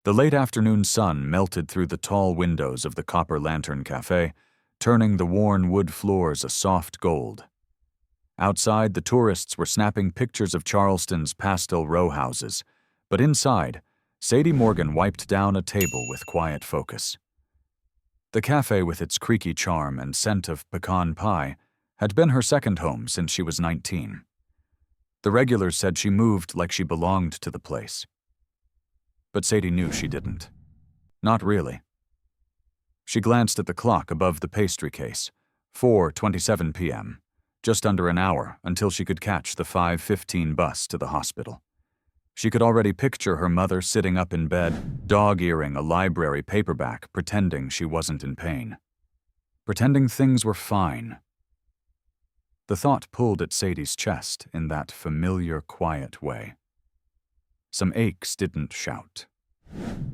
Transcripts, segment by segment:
The late afternoon sun melted through the tall windows of the Copper Lantern Cafe, turning the worn wood floors a soft gold. Outside, the tourists were snapping pictures of Charleston's pastel row houses, but inside, Sadie Morgan wiped down a table with quiet focus. The cafe, with its creaky charm and scent of pecan pie, had been her second home since she was 19. The regulars said she moved like she belonged to the place. But Sadie knew she didn't. Not really. She glanced at the clock above the pastry case. 4:27 p.m., just under an hour until she could catch the 5:15 bus to the hospital. She could already picture her mother sitting up in bed, dog-earing a library paperback, pretending she wasn't in pain. Pretending things were fine. The thought pulled at Sadie's chest in that familiar, quiet way. Some aches didn't shout.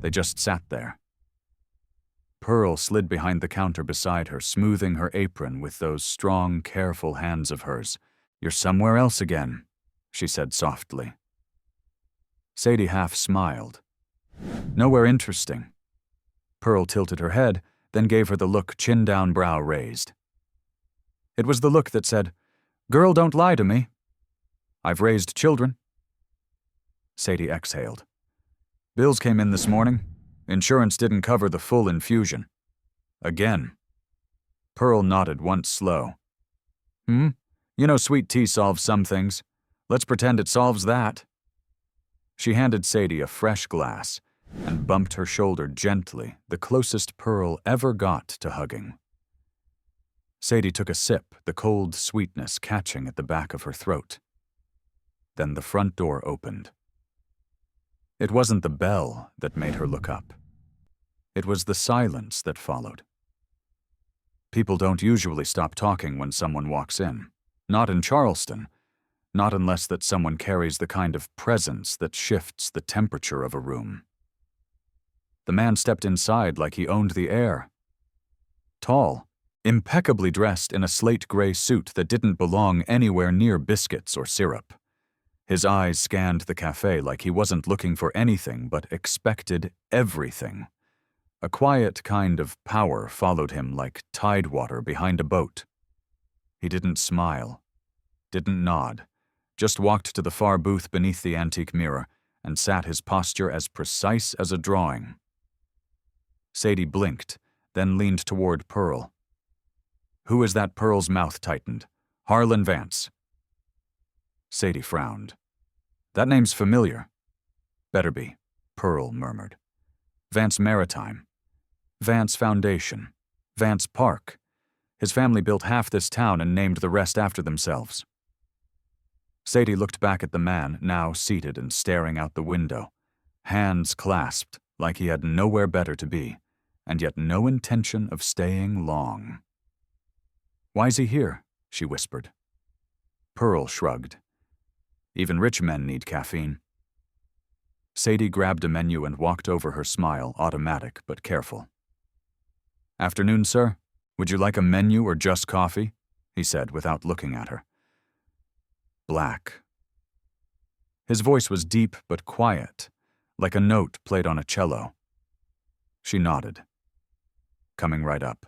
They just sat there. Pearl slid behind the counter beside her, smoothing her apron with those strong, careful hands of hers. "You're somewhere else again," she said softly. Sadie half smiled. "Nowhere interesting." Pearl tilted her head, then gave her the look, chin down, brow raised. It was the look that said, "Girl, don't lie to me. I've raised children." Sadie exhaled. "Bills came in this morning. Insurance didn't cover the full infusion. Again." Pearl nodded once slow. You know sweet tea solves some things. Let's pretend it solves that." She handed Sadie a fresh glass and bumped her shoulder gently, the closest Pearl ever got to hugging. Sadie took a sip, the cold sweetness catching at the back of her throat. Then the front door opened. It wasn't the bell that made her look up. It was the silence that followed. People don't usually stop talking when someone walks in. Not in Charleston. Not unless that someone carries the kind of presence that shifts the temperature of a room. The man stepped inside like he owned the air. Tall, impeccably dressed in a slate-gray suit that didn't belong anywhere near biscuits or syrup. His eyes scanned the cafe like he wasn't looking for anything but expected everything. A quiet kind of power followed him like tidewater behind a boat. He didn't smile, didn't nod, just walked to the far booth beneath the antique mirror and sat, his posture as precise as a drawing. Sadie blinked, then leaned toward Pearl. "Who is that?" Pearl's mouth tightened. "Harlan Vance." Sadie frowned. "That name's familiar." "Better be," Pearl murmured. "Vance Maritime. Vance Foundation. Vance Park. His family built half this town and named the rest after themselves." Sadie looked back at the man, now seated and staring out the window, hands clasped like he had nowhere better to be, and yet no intention of staying long. "Why's he here?" she whispered. Pearl shrugged. "Even rich men need caffeine." Sadie grabbed a menu and walked over, her smile automatic but careful. "Afternoon, sir. Would you like a menu or just coffee?" he said without looking at her. "Black." His voice was deep but quiet, like a note played on a cello. She nodded. "Coming right up."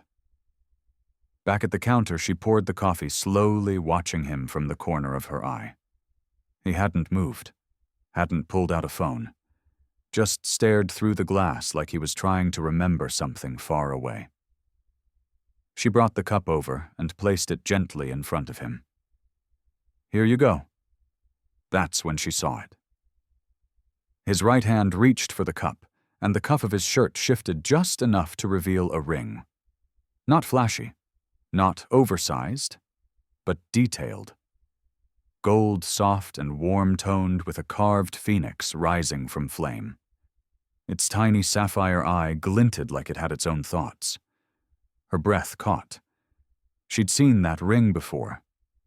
Back at the counter, she poured the coffee slowly, watching him from the corner of her eye. He hadn't moved, hadn't pulled out a phone, just stared through the glass like he was trying to remember something far away. She brought the cup over and placed it gently in front of him. "Here you go." That's when she saw it. His right hand reached for the cup, and the cuff of his shirt shifted just enough to reveal a ring. Not flashy, not oversized, but detailed. Gold, soft and warm-toned, with a carved phoenix rising from flame. Its tiny sapphire eye glinted like it had its own thoughts. Her breath caught. She'd seen that ring before,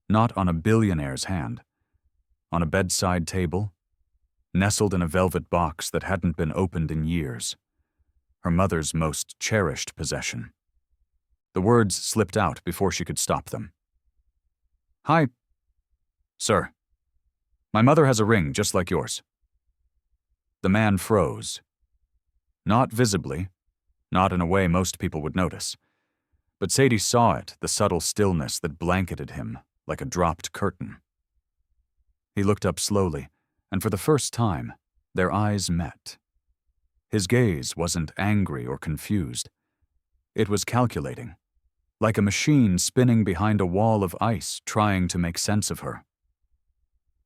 not on a billionaire's hand. On a bedside table, nestled in a velvet box that hadn't been opened in years. Her mother's most cherished possession. The words slipped out before she could stop them. "Hi, sir. My mother has a ring just like yours." The man froze. Not visibly, not in a way most people would notice. But Sadie saw it, the subtle stillness that blanketed him like a dropped curtain. He looked up slowly, and for the first time, their eyes met. His gaze wasn't angry or confused. It was calculating, like a machine spinning behind a wall of ice trying to make sense of her.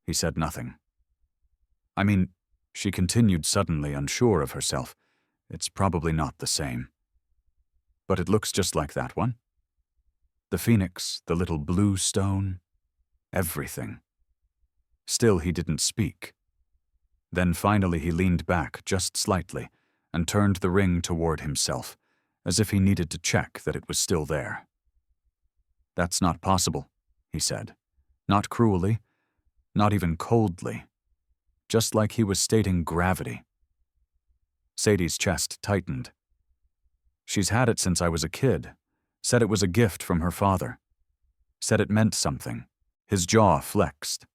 He said nothing. I mean, she continued, suddenly unsure of herself. It's probably not the same. But it looks just like that one. The phoenix, the little blue stone, everything. Still, he didn't speak. Then finally he leaned back just slightly and turned the ring toward himself, as if he needed to check that it was still there. That's not possible, he said. Not cruelly, not even coldly. Just like he was stating gravity. Sadie's chest tightened. She's had it since I was a kid. Said it was a gift from her father. Said it meant something. His jaw flexed.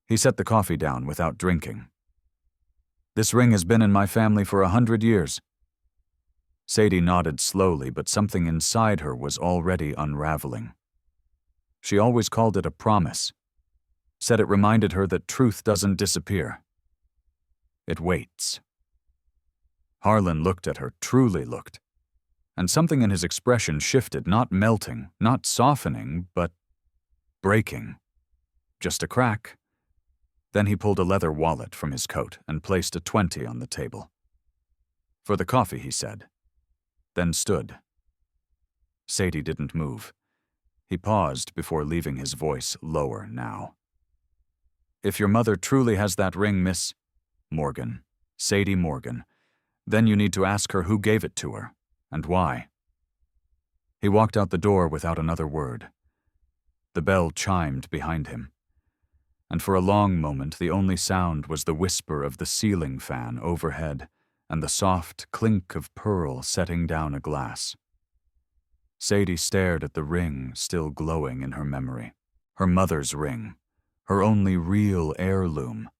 He set the coffee down without drinking. This ring has been in my family for 100 years. Sadie nodded slowly, but something inside her was already unraveling. She always called it a promise. Said it reminded her that truth doesn't disappear. It waits. Harlan looked at her, truly looked. And something in his expression shifted, not melting, not softening, but breaking. Just a crack. Then he pulled a leather wallet from his coat and placed a 20 on the table. For the coffee, he said. Then stood. Sadie didn't move. He paused before leaving his voice lower now. If your mother truly has that ring, Miss Morgan, Sadie Morgan, then you need to ask her who gave it to her, and why. He walked out the door without another word. The bell chimed behind him, and for a long moment the only sound was the whisper of the ceiling fan overhead and the soft clink of pearl setting down a glass. Sadie stared at the ring still glowing in her memory. Her mother's ring, her only real heirloom,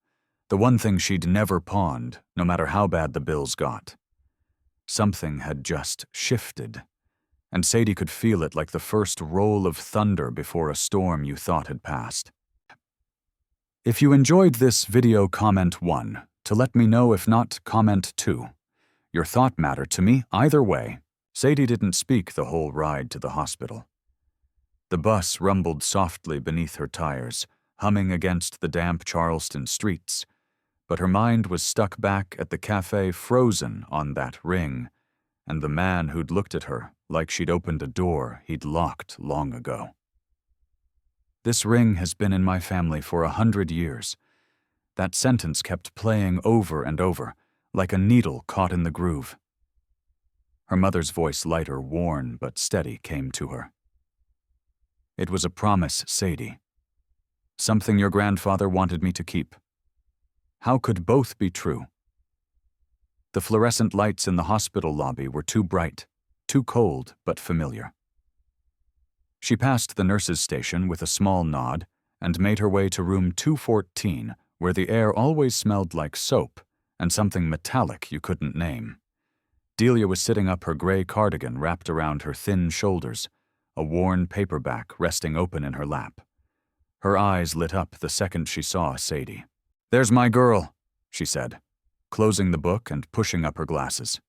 the one thing she'd never pawned, no matter how bad the bills got. Something had just shifted, and Sadie could feel it like the first roll of thunder before a storm you thought had passed. If you enjoyed this video, comment 1. To let me know, if not, comment 2. Your thought mattered to me either way. Sadie didn't speak the whole ride to the hospital. The bus rumbled softly beneath her tires, humming against the damp Charleston streets, but her mind was stuck back at the cafe, frozen on that ring, and the man who'd looked at her like she'd opened a door he'd locked long ago. This ring has been in my family for 100 years. That sentence kept playing over and over, like a needle caught in the groove. Her mother's voice, lighter, worn but steady, came to her. It was a promise, Sadie. Something your grandfather wanted me to keep. How could both be true? The fluorescent lights in the hospital lobby were too bright, too cold, but familiar. She passed the nurse's station with a small nod and made her way to room 214, where the air always smelled like soap and something metallic you couldn't name. Delia was sitting up, her gray cardigan wrapped around her thin shoulders, a worn paperback resting open in her lap. Her eyes lit up the second she saw Sadie. "There's my girl," she said, closing the book and pushing up her glasses.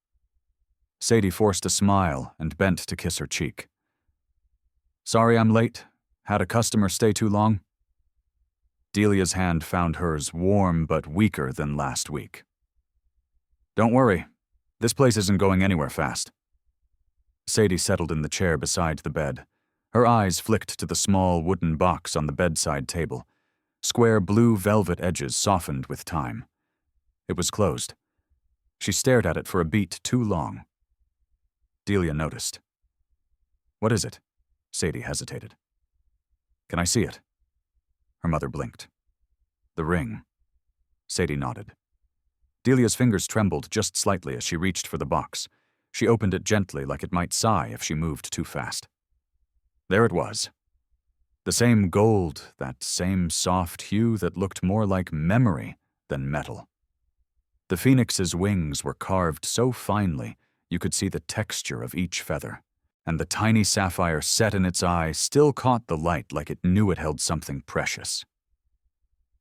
Sadie forced a smile and bent to kiss her cheek. "Sorry I'm late. Had a customer stay too long?" Delia's hand found hers, warm but weaker than last week. "Don't worry. This place isn't going anywhere fast." Sadie settled in the chair beside the bed. Her eyes flicked to the small wooden box on the bedside table. Square blue velvet edges softened with time. It was closed. She stared at it for a beat too long. Delia noticed. "What is it?" Sadie hesitated. "Can I see it?" Her mother blinked. "The ring." Sadie nodded. Delia's fingers trembled just slightly as she reached for the box. She opened it gently, like it might sigh if she moved too fast. There it was. The same gold, that same soft hue that looked more like memory than metal. The phoenix's wings were carved so finely you could see the texture of each feather, and the tiny sapphire set in its eye still caught the light like it knew it held something precious.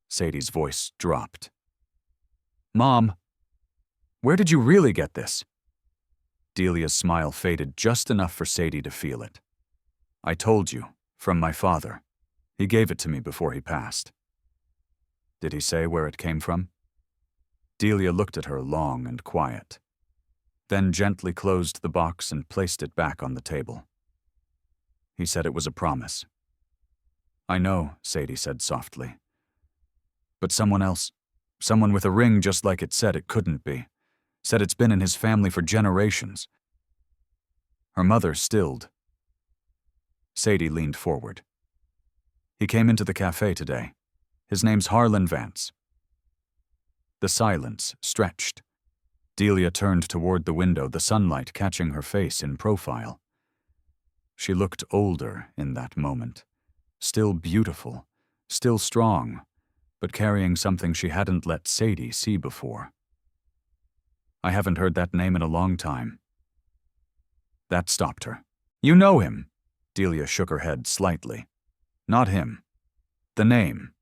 Sadie's voice dropped. "Mom, where did you really get this?" Delia's smile faded just enough for Sadie to feel it. "I told you, from my father. He gave it to me before he passed." "Did he say where it came from?" Delia looked at her long and quiet, then gently closed the box and placed it back on the table. "He said it was a promise." "I know," Sadie said softly. "But someone else, someone with a ring just like it said it couldn't be, said it's been in his family for generations." Her mother stilled. Sadie leaned forward. "He came into the cafe today. His name's Harlan Vance." The silence stretched. Delia turned toward the window, the sunlight catching her face in profile. She looked older in that moment, still beautiful, still strong, but carrying something she hadn't let Sadie see before. "I haven't heard that name in a long time." That stopped her. "You know him." Delia shook her head slightly. "Not him. The name."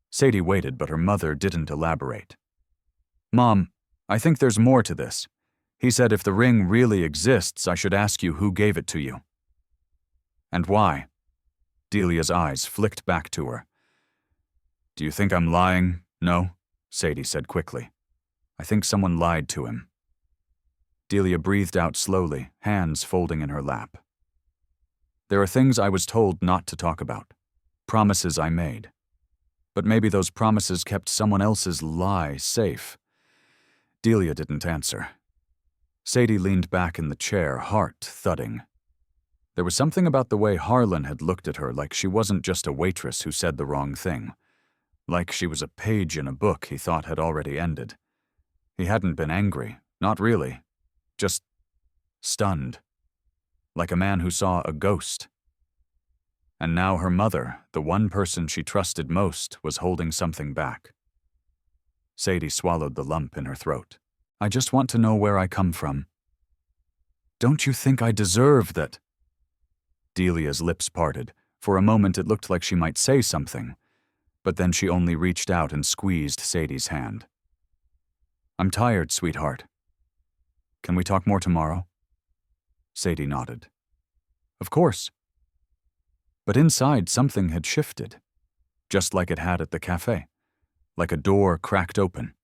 Sadie waited, but her mother didn't elaborate. "Mom, I think there's more to this. He said if the ring really exists, I should ask you who gave it to you." "And why?" Delia's eyes flicked back to her. "Do you think I'm lying?" "No," Sadie said quickly. "I think someone lied to him." Delia breathed out slowly, hands folding in her lap. "There are things I was told not to talk about, promises I made. But maybe those promises kept someone else's lie safe." Delia didn't answer. Sadie leaned back in the chair, heart thudding. There was something about the way Harlan had looked at her, like she wasn't just a waitress who said the wrong thing, like she was a page in a book he thought had already ended. He hadn't been angry, not really, just stunned, like a man who saw a ghost. And now her mother, the one person she trusted most, was holding something back. Sadie swallowed the lump in her throat. "I just want to know where I come from." "Don't you think I deserve that?" Delia's lips parted. For a moment it looked like she might say something, but then she only reached out and squeezed Sadie's hand. "I'm tired, sweetheart. Can we talk more tomorrow?" Sadie nodded. "Of course." But inside something had shifted, just like it had at the cafe, like a door cracked open,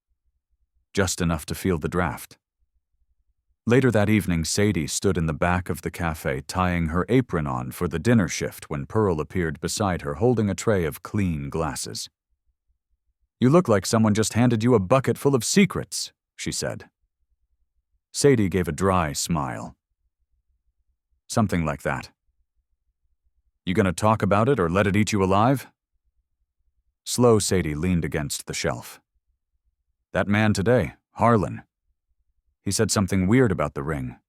just enough to feel the draft. Later that evening, Sadie stood in the back of the cafe tying her apron on for the dinner shift when Pearl appeared beside her holding a tray of clean glasses. "You look like someone just handed you a bucket full of secrets," she said. Sadie gave a dry smile. "Something like that." "You gonna talk about it or let it eat you alive?" Slow Sadie leaned against the shelf. "That man today, Harlan. He said something weird about the ring.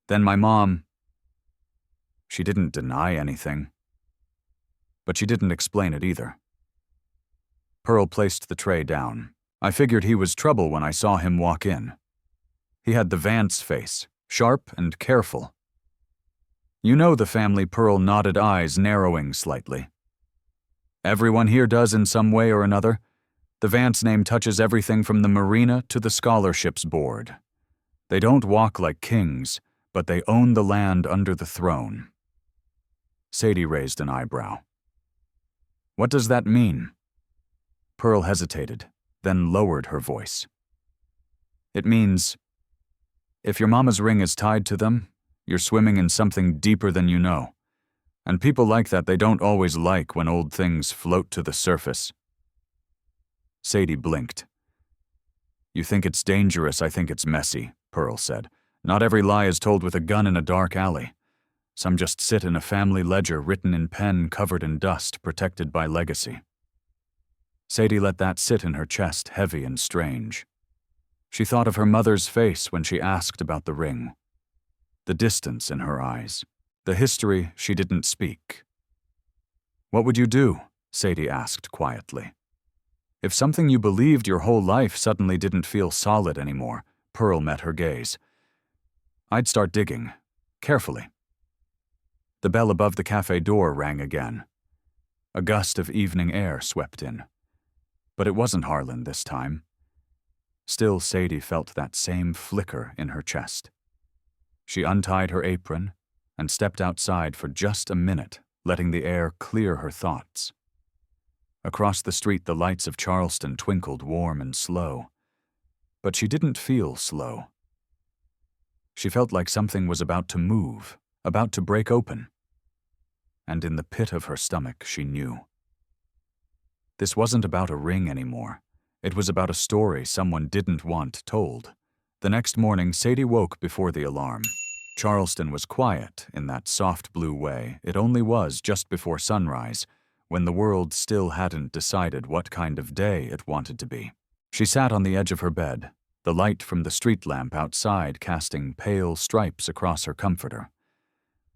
Then my mom..." She didn't deny anything, but she didn't explain it either. Pearl placed the tray down. "I figured he was trouble when I saw him walk in. He had the Vance face, sharp and careful." "You know the family," Pearl nodded, eyes narrowing slightly. "Everyone here does in some way or another. The Vance name touches everything from the marina to the scholarships board. They don't walk like kings, but they own the land under the throne." Sadie raised an eyebrow. "What does that mean?" Pearl hesitated, then lowered her voice. "It means, if your mama's ring is tied to them, you're swimming in something deeper than you know. And people like that, they don't always like when old things float to the surface." Sadie blinked. "You think it's dangerous, I think it's messy," Pearl said. "Not every lie is told with a gun in a dark alley. Some just sit in a family ledger written in pen covered in dust, protected by legacy." Sadie let that sit in her chest, heavy and strange. She thought of her mother's face when she asked about the ring, the distance in her eyes, the history she didn't speak. "What would you do?" Sadie asked quietly. If something you believed your whole life suddenly didn't feel solid anymore, Pearl met her gaze. I'd start digging, carefully. The bell above the cafe door rang again. A gust of evening air swept in. But it wasn't Harlan this time. Still, Sadie felt that same flicker in her chest. She untied her apron and stepped outside for just a minute, letting the air clear her thoughts. Across the street, the lights of Charleston twinkled warm and slow. But she didn't feel slow. She felt like something was about to move, about to break open. And in the pit of her stomach, she knew. This wasn't about a ring anymore. It was about a story someone didn't want told. The next morning, Sadie woke before the alarm. Charleston was quiet in that soft blue way it only was just before sunrise, when the world still hadn't decided what kind of day it wanted to be. She sat on the edge of her bed, the light from the street lamp outside casting pale stripes across her comforter.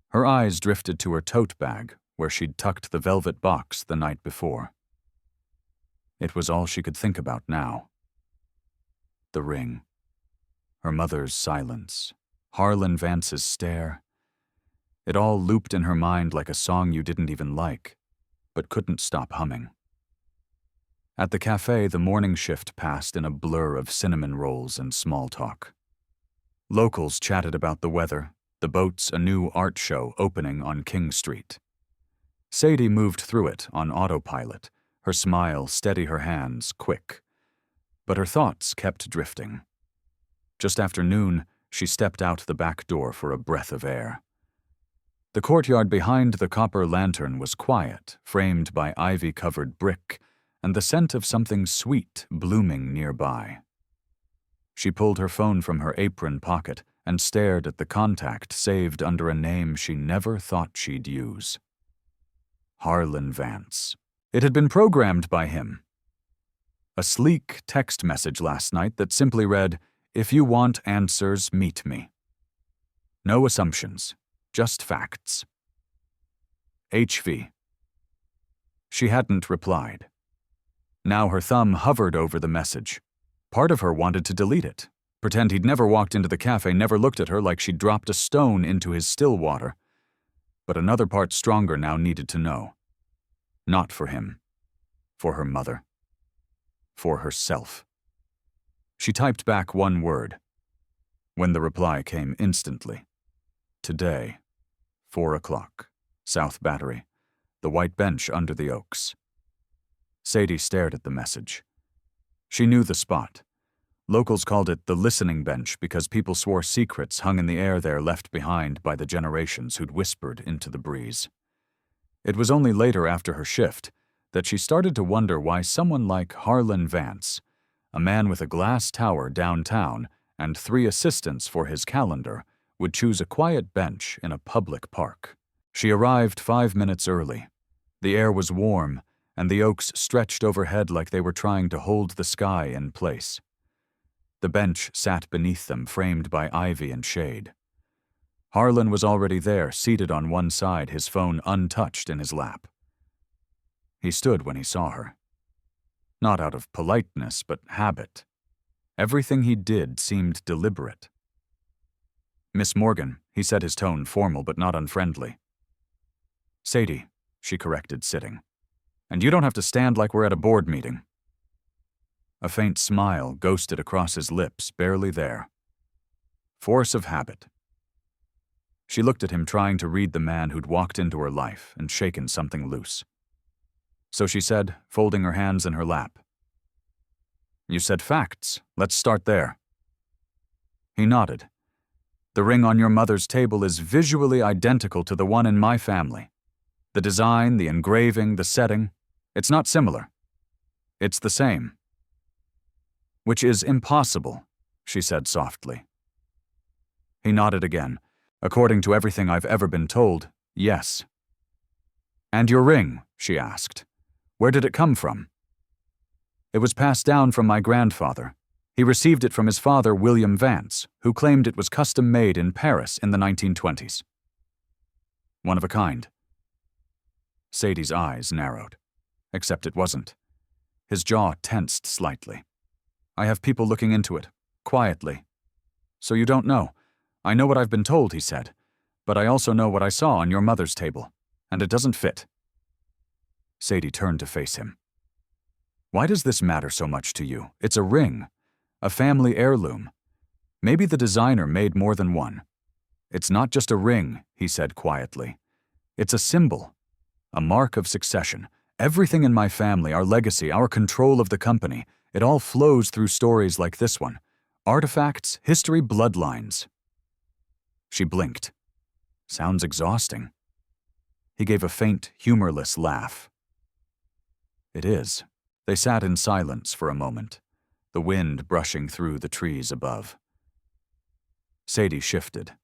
Her eyes drifted to her tote bag, where she'd tucked the velvet box the night before. It was all she could think about now. The ring. Her mother's silence. Harlan Vance's stare. It all looped in her mind like a song you didn't even like, but couldn't stop humming. At the cafe, the morning shift passed in a blur of cinnamon rolls and small talk. Locals chatted about the weather, the boat's a new art show opening on King Street. Sadie moved through it on autopilot, her smile steady, her hands quick. But her thoughts kept drifting. Just after noon, she stepped out the back door for a breath of air. The courtyard behind the copper lantern was quiet, framed by ivy-covered brick, and the scent of something sweet blooming nearby. She pulled her phone from her apron pocket and stared at the contact saved under a name she never thought she'd use. Harlan Vance. It had been programmed by him. A sleek text message last night that simply read, "If you want answers, meet me." No assumptions, just facts. HV. She hadn't replied. Now her thumb hovered over the message. Part of her wanted to delete it, pretend he'd never walked into the cafe, never looked at her like she'd dropped a stone into his still water. But another part stronger now needed to know. Not for him. For her mother. For herself. She typed back one word. When the reply came instantly. Today, 4 o'clock, South Battery, the white bench under the oaks. Sadie stared at the message. She knew the spot. Locals called it the listening bench because people swore secrets hung in the air there left behind by the generations who'd whispered into the breeze. It was only later after her shift that she started to wonder why someone like Harlan Vance, a man with a glass tower downtown and 3 assistants for his calendar, would choose a quiet bench in a public park. She arrived 5 minutes early. The air was warm, and the oaks stretched overhead like they were trying to hold the sky in place. The bench sat beneath them, framed by ivy and shade. Harlan was already there, seated on one side, his phone untouched in his lap. He stood when he saw her. Not out of politeness, but habit. Everything he did seemed deliberate. "Miss Morgan," he said, his tone formal but not unfriendly. "Sadie," she corrected, sitting. "And you don't have to stand like we're at a board meeting." A faint smile ghosted across his lips, barely there. Force of habit. She looked at him, trying to read the man who'd walked into her life and shaken something loose. So she said, folding her hands in her lap, "You said facts. Let's start there." He nodded. "The ring on your mother's table is visually identical to the one in my family. The design, the engraving, the setting, it's not similar. It's the same." "Which is impossible," she said softly. He nodded again. "According to everything I've ever been told, yes." "And your ring?" she asked. "Where did it come from?" "It was passed down from my grandfather. He received it from his father, William Vance, who claimed it was custom-made in Paris in the 1920s. One of a kind." Sadie's eyes narrowed. Except it wasn't. His jaw tensed slightly. "I have people looking into it, quietly." "So you don't know?" "I know what I've been told," he said, "but I also know what I saw on your mother's table, and it doesn't fit." Sadie turned to face him. "Why does this matter so much to you? It's a ring, a family heirloom. Maybe the designer made more than one." "It's not just a ring," he said quietly. "It's a symbol, a mark of succession. Everything in my family, our legacy, our control of the company, it all flows through stories like this one. Artifacts, history, bloodlines." She blinked. "Sounds exhausting." He gave a faint, humorless laugh. "It is." They sat in silence for a moment, the wind brushing through the trees above. Sadie shifted.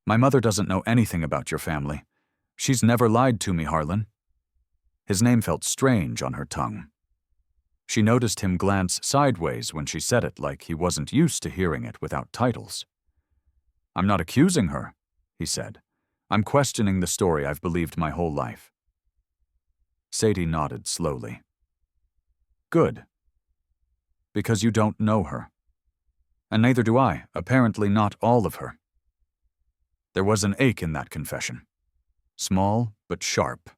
"My mother doesn't know anything about your family. She's never lied to me, Harlan." His name felt strange on her tongue. She noticed him glance sideways when she said it, like he wasn't used to hearing it without titles. "I'm not accusing her," he said. "I'm questioning the story I've believed my whole life." Sadie nodded slowly. "Good. Because you don't know her. And neither do I, apparently not all of her." There was an ache in that confession. Small, but sharp.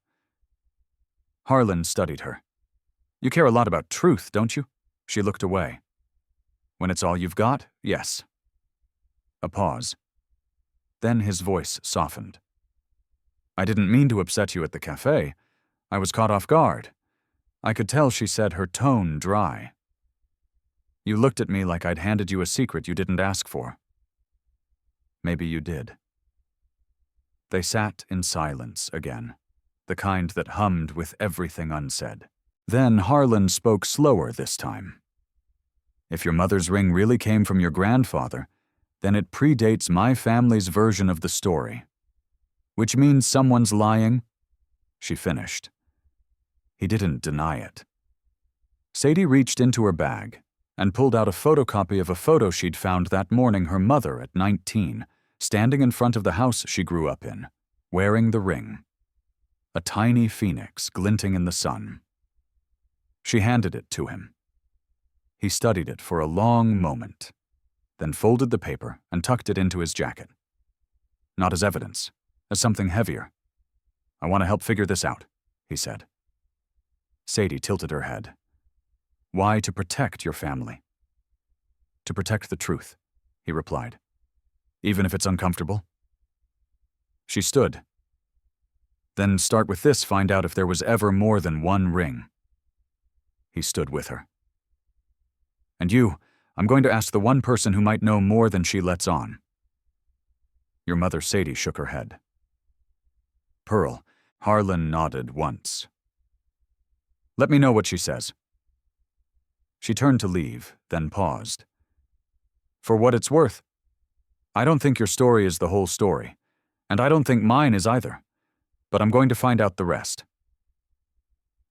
Harlan studied her. "You care a lot about truth, don't you?" She looked away. "When it's all you've got, yes." A pause. Then his voice softened. "I didn't mean to upset you at the cafe. I was caught off guard." I could tell she said, her tone dry. "You looked at me like I'd handed you a secret you didn't ask for." "Maybe you did." They sat in silence again, the kind that hummed with everything unsaid. Then Harlan spoke slower this time. "If your mother's ring really came from your grandfather, then it predates my family's version of the story. Which means someone's lying," she finished. He didn't deny it. Sadie reached into her bag and pulled out a photocopy of a photo she'd found that morning, her mother at 19, standing in front of the house she grew up in, wearing the ring. A tiny phoenix glinting in the sun. She handed it to him. He studied it for a long moment, then folded the paper and tucked it into his jacket. "Not as evidence, as something heavier. I want to help figure this out," he said. Sadie tilted her head. "Why to protect your family?" "To protect the truth," he replied. "Even if it's uncomfortable?" She stood. "Then start with this, find out if there was ever more than one ring." He stood with her. "And you, I'm going to ask the one person who might know more than she lets on." Your mother." Sadie shook her head. "Pearl." Harlan nodded once. "Let me know what she says." She turned to leave, then paused. "For what it's worth, I don't think your story is the whole story, and I don't think mine is either, but I'm going to find out the rest."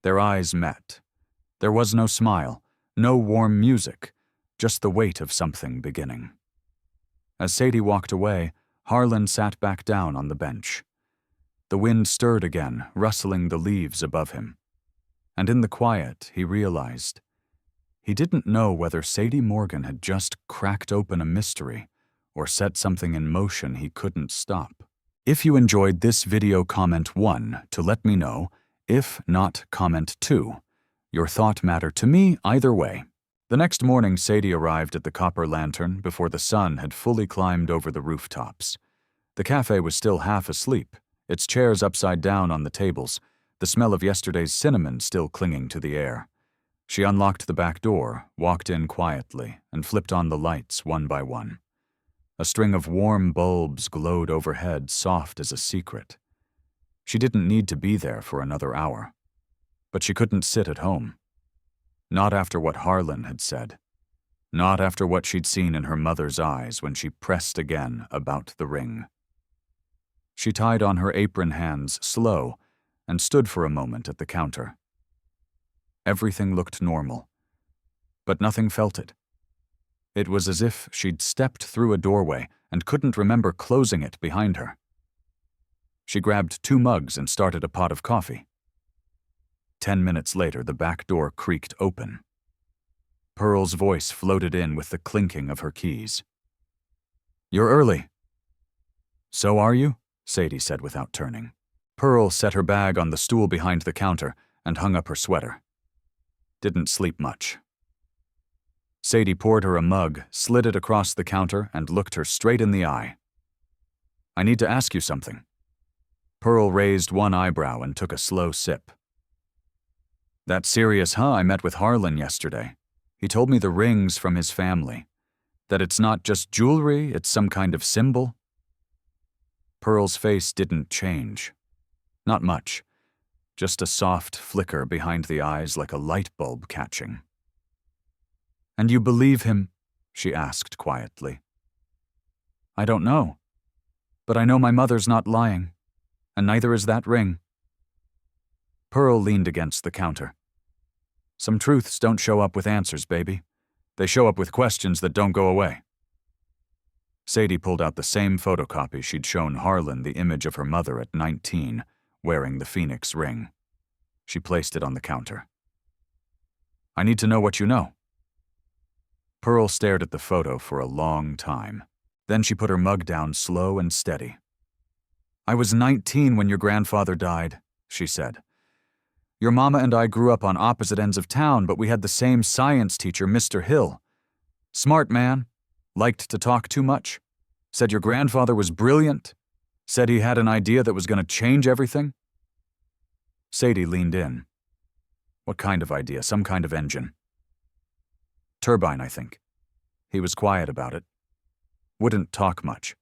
Their eyes met. There was no smile, no warm music, just the weight of something beginning. As Sadie walked away, Harlan sat back down on the bench. The wind stirred again, rustling the leaves above him. And in the quiet, he realized he didn't know whether Sadie Morgan had just cracked open a mystery or set something in motion he couldn't stop. If you enjoyed this video, comment 1 to let me know. If not, comment 2. Your thought mattered to me either way. The next morning, Sadie arrived at the Copper Lantern before the sun had fully climbed over the rooftops. The cafe was still half asleep, its chairs upside down on the tables, the smell of yesterday's cinnamon still clinging to the air. She unlocked the back door, walked in quietly, and flipped on the lights one by one. A string of warm bulbs glowed overhead, soft as a secret. She didn't need to be there for another hour. But she couldn't sit at home. Not after what Harlan had said. Not after what she'd seen in her mother's eyes when she pressed again about the ring. She tied on her apron hands slow and stood for a moment at the counter. Everything looked normal, but nothing felt it. It was as if she'd stepped through a doorway and couldn't remember closing it behind her. She grabbed 2 mugs and started a pot of coffee. 10 minutes later, the back door creaked open. Pearl's voice floated in with the clinking of her keys. "You're early." "So are you?" Sadie said without turning. Pearl set her bag on the stool behind the counter and hung up her sweater. Didn't sleep much. Sadie poured her a mug, slid it across the counter, and looked her straight in the eye. "I need to ask you something." Pearl raised one eyebrow and took a slow sip. "That serious I met with Harlan yesterday. He told me the ring's from his family. That it's not just jewelry, it's some kind of symbol." Pearl's face didn't change. Not much. Just a soft flicker behind the eyes like a light bulb catching. "And you believe him?" she asked quietly. "I don't know. But I know my mother's not lying. And neither is that ring." Pearl leaned against the counter. "Some truths don't show up with answers, baby. They show up with questions that don't go away." Sadie pulled out the same photocopy she'd shown Harlan the image of her mother at 19, wearing the Phoenix ring. She placed it on the counter. "I need to know what you know." Pearl stared at the photo for a long time. Then she put her mug down slow and steady. "I was 19 when your grandfather died," she said. "Your mama and I grew up on opposite ends of town, but we had the same science teacher, Mr. Hill. Smart man. Liked to talk too much. Said your grandfather was brilliant. Said he had an idea that was going to change everything." Sadie leaned in. "What kind of idea? Some kind of engine?" "Turbine, I think. He was quiet about it. Wouldn't talk much.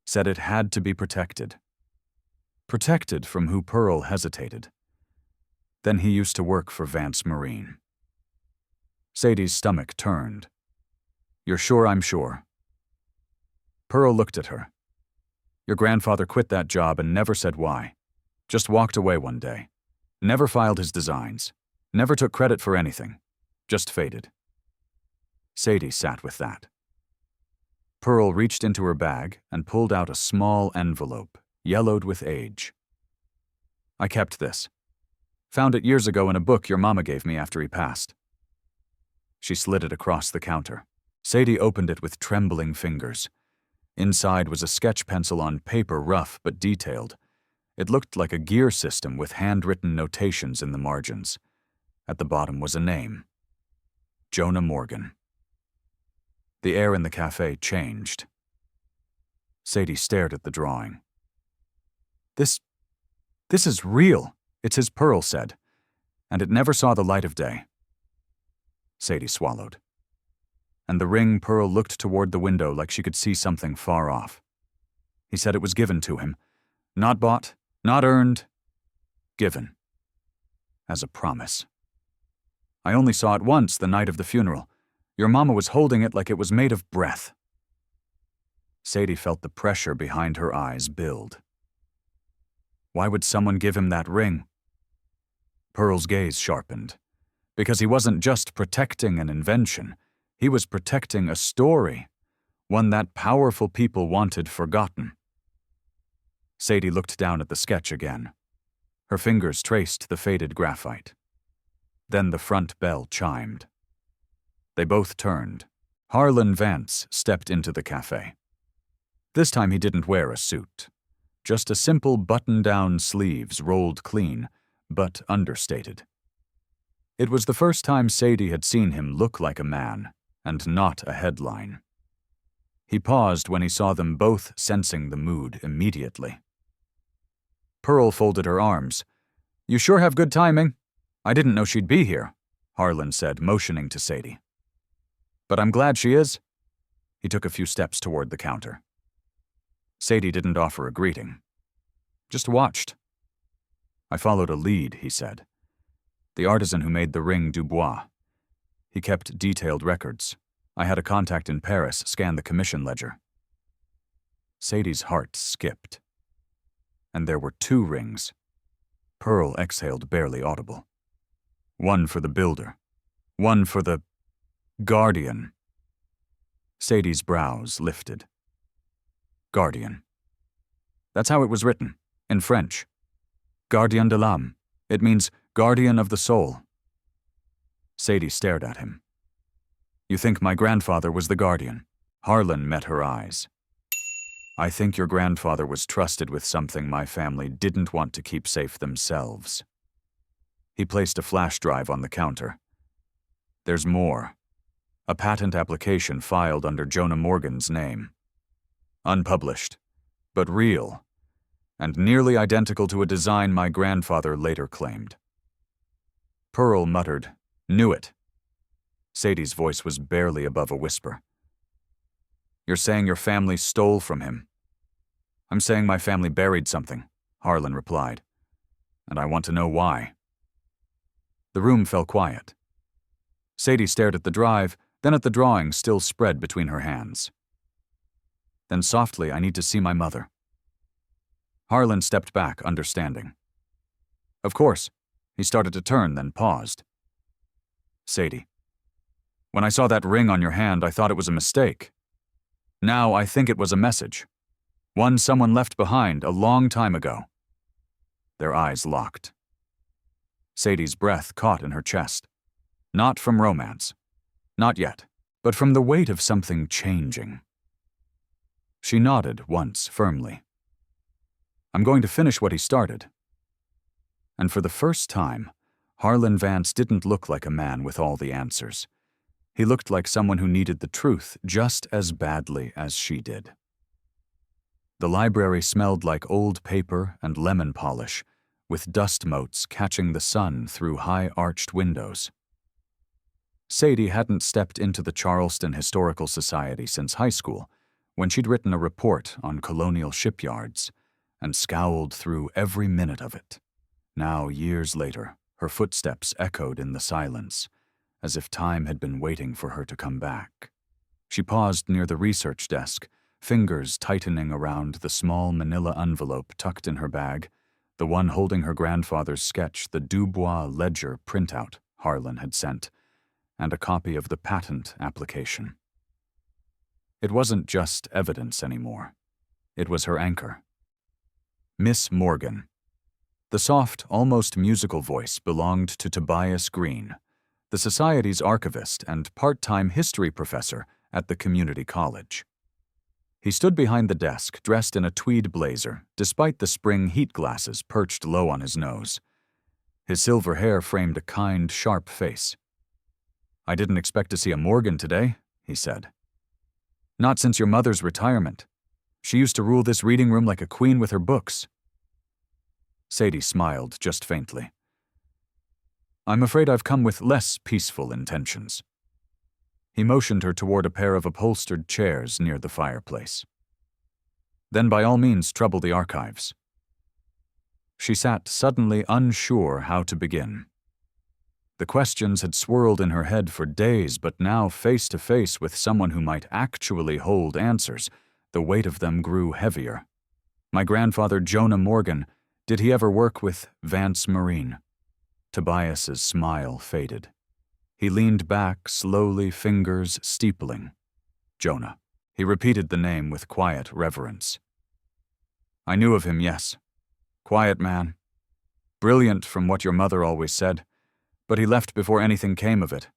Said it had to be protected." Protected from who? Pearl hesitated. "Then he used to work for Vance Marine." Sadie's stomach turned. "You're sure I'm sure?" Pearl looked at her. "Your grandfather quit that job and never said why. Just walked away one day. Never filed his designs. Never took credit for anything. Just faded." Sadie sat with that. Pearl reached into her bag and pulled out a small envelope, yellowed with age. "I kept this. Found it years ago in a book your mama gave me after he passed." She slid it across the counter. Sadie opened it with trembling fingers. Inside was a sketch pencil on paper, rough but detailed. It looked like a gear system with handwritten notations in the margins. At the bottom was a name. Jonah Morgan. The air in the cafe changed. Sadie stared at the drawing. This is real. It's his," Pearl said, "and it never saw the light of day." Sadie swallowed. And the ring? Pearl looked toward the window like she could see something far off. "He said it was given to him. Not bought, not earned. Given. As a promise. I only saw it once the night of the funeral. Your mama was holding it like it was made of breath." Sadie felt the pressure behind her eyes build. Why would someone give him that ring? Pearl's gaze sharpened. Because he wasn't just protecting an invention. He was protecting a story, one that powerful people wanted forgotten. Sadie looked down at the sketch again. Her fingers traced the faded graphite. Then the front bell chimed. They both turned. Harlan Vance stepped into the cafe. This time he didn't wear a suit. Just a simple button-down sleeves rolled clean, but understated. It was the first time Sadie had seen him look like a man, and not a headline. He paused when he saw them both, sensing the mood immediately. Pearl folded her arms. "You sure have good timing. I didn't know she'd be here," Harlan said, motioning to Sadie. "But I'm glad she is." He took a few steps toward the counter. Sadie didn't offer a greeting. Just watched. "I followed a lead," he said. "The artisan who made the ring Dubois. He kept detailed records. I had a contact in Paris scan the commission ledger." Sadie's heart skipped. And there were 2 rings. Pearl exhaled, barely audible. One for the builder. One for the guardian. Sadie's brows lifted. Guardian. That's how it was written, in French. Gardien de l'âme. It means Guardian of the soul. Sadie stared at him. You think my grandfather was the guardian? Harlan met her eyes. I think your grandfather was trusted with something my family didn't want to keep safe themselves. He placed a flash drive on the counter. There's more. A patent application filed under Jonah Morgan's name. Unpublished, but real, and nearly identical to a design my grandfather later claimed. Pearl muttered, "Knew it." Sadie's voice was barely above a whisper. You're saying your family stole from him? I'm saying my family buried something, Harlan replied. And I want to know why. The room fell quiet. Sadie stared at the drive, then at the drawing still spread between her hands. Then softly, I need to see my mother. Harlan stepped back, understanding. Of course. He started to turn, then paused. Sadie, when I saw that ring on your hand, I thought it was a mistake. Now I think it was a message. One someone left behind a long time ago. Their eyes locked. Sadie's breath caught in her chest. Not from romance. Not yet, but from the weight of something changing. She nodded once firmly. I'm going to finish what he started. And for the first time, Harlan Vance didn't look like a man with all the answers. He looked like someone who needed the truth just as badly as she did. The library smelled like old paper and lemon polish, with dust motes catching the sun through high-arched windows. Sadie hadn't stepped into the Charleston Historical Society since high school, when she'd written a report on colonial shipyards, and scowled through every minute of it. Now, years later, her footsteps echoed in the silence, as if time had been waiting for her to come back. She paused near the research desk, fingers tightening around the small manila envelope tucked in her bag, the one holding her grandfather's sketch, the Dubois ledger printout Harlan had sent, and a copy of the patent application. It wasn't just evidence anymore. It was her anchor. Miss Morgan. The soft, almost musical voice belonged to Tobias Green, the Society's archivist and part-time history professor at the community college. He stood behind the desk, dressed in a tweed blazer, despite the spring heat glasses perched low on his nose. His silver hair framed a kind, sharp face. I didn't expect to see a Morgan today, he said. Not since your mother's retirement. She used to rule this reading room like a queen with her books. Sadie smiled just faintly. I'm afraid I've come with less peaceful intentions. He motioned her toward a pair of upholstered chairs near the fireplace. Then by all means trouble the archives. She sat suddenly unsure how to begin. The questions had swirled in her head for days, but now face to face with someone who might actually hold answers, the weight of them grew heavier. My grandfather, Jonah Morgan, did he ever work with Vance Marine? Tobias's smile faded. He leaned back, slowly, fingers steepling. Jonah. He repeated the name with quiet reverence. I knew of him, yes. Quiet man. Brilliant from what your mother always said, but he left before anything came of it.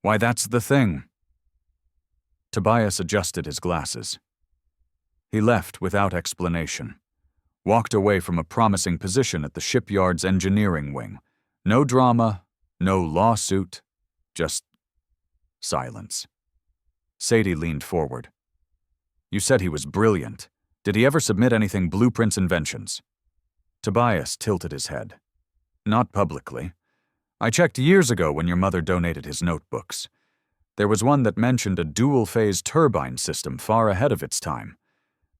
Why, that's the thing. Tobias adjusted his glasses. He left without explanation. Walked away from a promising position at the shipyard's engineering wing. No drama, no lawsuit, just silence. Sadie leaned forward. You said he was brilliant. Did he ever submit anything Blueprint's inventions? Tobias tilted his head. Not publicly. I checked years ago when your mother donated his notebooks. There was one that mentioned a dual-phase turbine system far ahead of its time.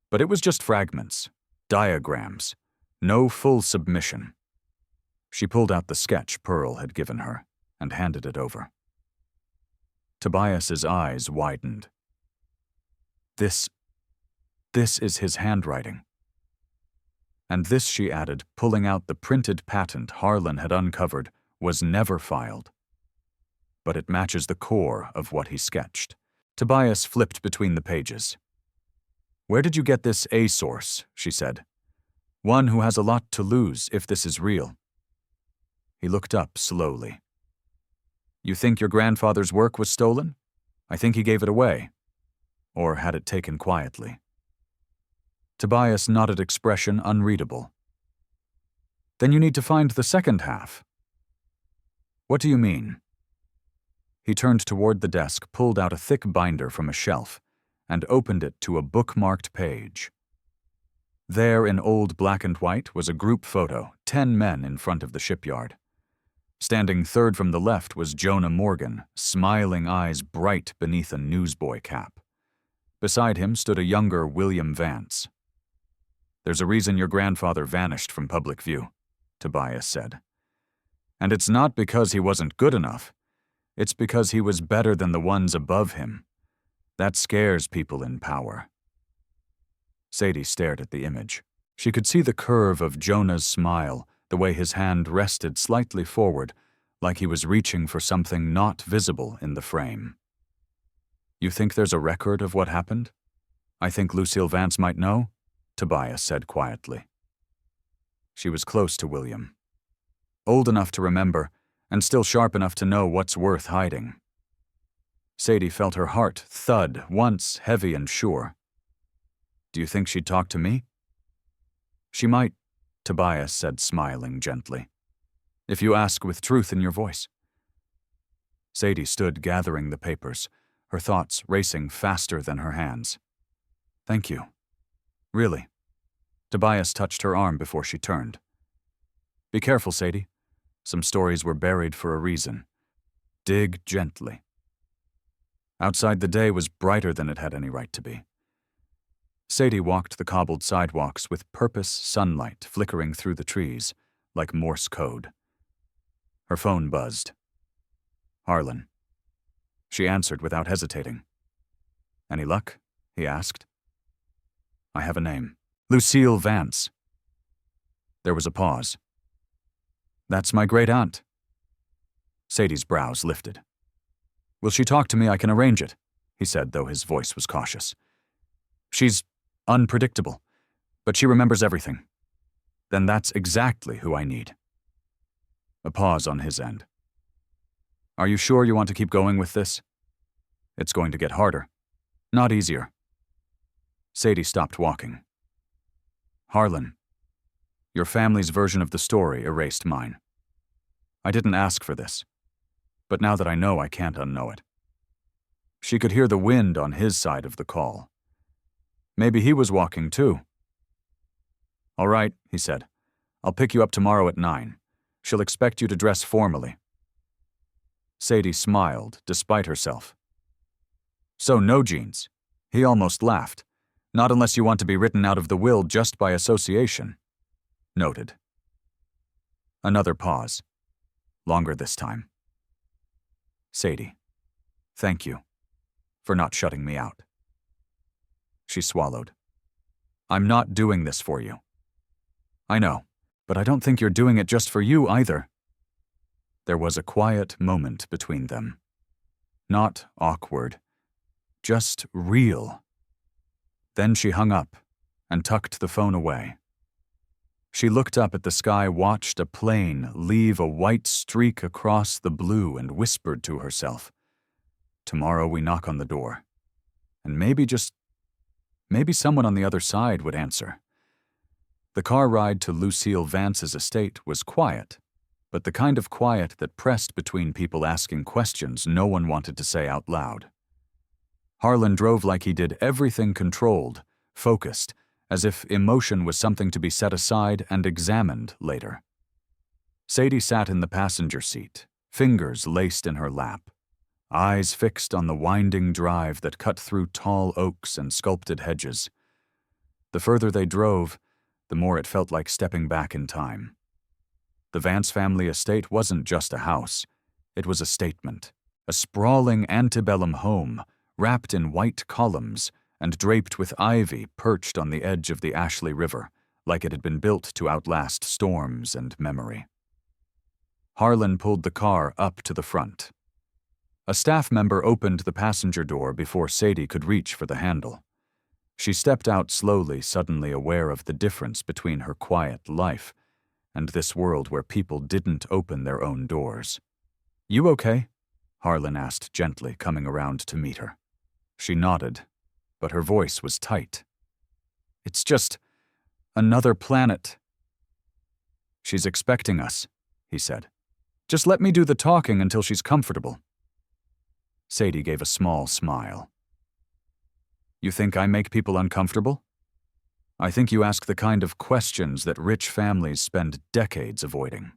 But it was just fragments, diagrams, no full submission. She pulled out the sketch Pearl had given her and handed it over. Tobias's eyes widened. This is his handwriting. And this, she added, pulling out the printed patent Harlan had uncovered, was never filed. But it matches the core of what he sketched. Tobias flipped between the pages. Where did you get this A source? She said. One who has a lot to lose if this is real. He looked up slowly. You think your grandfather's work was stolen? I think he gave it away. Or had it taken quietly. Tobias nodded, expression unreadable. Then you need to find the second half. What do you mean? He turned toward the desk, pulled out a thick binder from a shelf, and opened it to a bookmarked page. There, in old black and white, was a group photo, 10 men in front of the shipyard. Standing third from the left was Jonah Morgan, smiling eyes bright beneath a newsboy cap. Beside him stood a younger William Vance. There's a reason your grandfather vanished from public view, Tobias said. And it's not because he wasn't good enough. It's because he was better than the ones above him. That scares people in power. Sadie stared at the image. She could see the curve of Jonah's smile, the way his hand rested slightly forward, like he was reaching for something not visible in the frame. You think there's a record of what happened? I think Lucille Vance might know, Tobias said quietly. She was close to William. Old enough to remember, and still sharp enough to know what's worth hiding. Sadie felt her heart thud, once heavy and sure. Do you think she'd talk to me? She might, Tobias said, smiling gently. If you ask with truth in your voice. Sadie stood gathering the papers, her thoughts racing faster than her hands. Thank you. Really. Tobias touched her arm before she turned. Be careful, Sadie. Some stories were buried for a reason. Dig gently. Outside, the day was brighter than it had any right to be. Sadie walked the cobbled sidewalks with purpose sunlight flickering through the trees, like Morse code. Her phone buzzed. Harlan. She answered without hesitating. Any luck? He asked. I have a name. Lucille Vance. There was a pause. That's my great-aunt. Sadie's brows lifted. Will she talk to me? I can arrange it, he said, though his voice was cautious. She's unpredictable, but she remembers everything. Then that's exactly who I need. A pause on his end. Are you sure you want to keep going with this? It's going to get harder, not easier. Sadie stopped walking. Harlan, your family's version of the story erased mine. I didn't ask for this, but now that I know, I can't unknow it. She could hear the wind on his side of the call. Maybe he was walking too. All right, he said. I'll pick you up tomorrow at 9. She'll expect you to dress formally. Sadie smiled, despite herself. So no jeans. He almost laughed. Not unless you want to be written out of the will just by association. Noted. Another pause. Longer this time. Sadie, thank you for not shutting me out. She swallowed. I'm not doing this for you. I know, but I don't think you're doing it just for you either. There was a quiet moment between them. Not awkward, just real. Then she hung up and tucked the phone away. She looked up at the sky, watched a plane leave a white streak across the blue, and whispered to herself, tomorrow we knock on the door. And maybe someone on the other side would answer. The car ride to Lucille Vance's estate was quiet, but the kind of quiet that pressed between people asking questions no one wanted to say out loud. Harlan drove like he did everything controlled, focused, as if emotion was something to be set aside and examined later. Sadie sat in the passenger seat, fingers laced in her lap, eyes fixed on the winding drive that cut through tall oaks and sculpted hedges. The further they drove, the more it felt like stepping back in time. The Vance family estate wasn't just a house. It was a statement, a sprawling antebellum home, wrapped in white columns and draped with ivy perched on the edge of the Ashley River, like it had been built to outlast storms and memory. Harlan pulled the car up to the front. A staff member opened the passenger door before Sadie could reach for the handle. She stepped out slowly, suddenly aware of the difference between her quiet life and this world where people didn't open their own doors. "You okay?" Harlan asked gently, coming around to meet her. She nodded, but her voice was tight. "It's just another planet." "She's expecting us," he said. "Just let me do the talking until she's comfortable." Sadie gave a small smile. "You think I make people uncomfortable? I think you ask the kind of questions that rich families spend decades avoiding."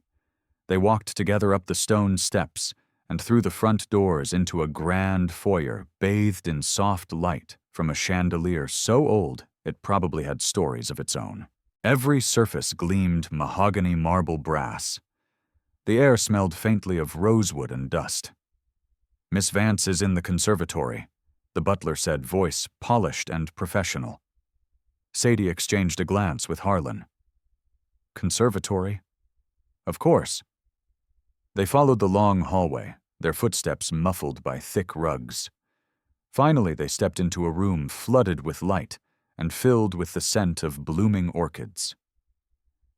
They walked together up the stone steps and through the front doors into a grand foyer bathed in soft light from a chandelier so old it probably had stories of its own. Every surface gleamed mahogany marble brass. The air smelled faintly of rosewood and dust. "Miss Vance is in the conservatory," the butler said, voice polished and professional. Sadie exchanged a glance with Harlan. "Conservatory?" "Of course." They followed the long hallway, their footsteps muffled by thick rugs. Finally, they stepped into a room flooded with light and filled with the scent of blooming orchids.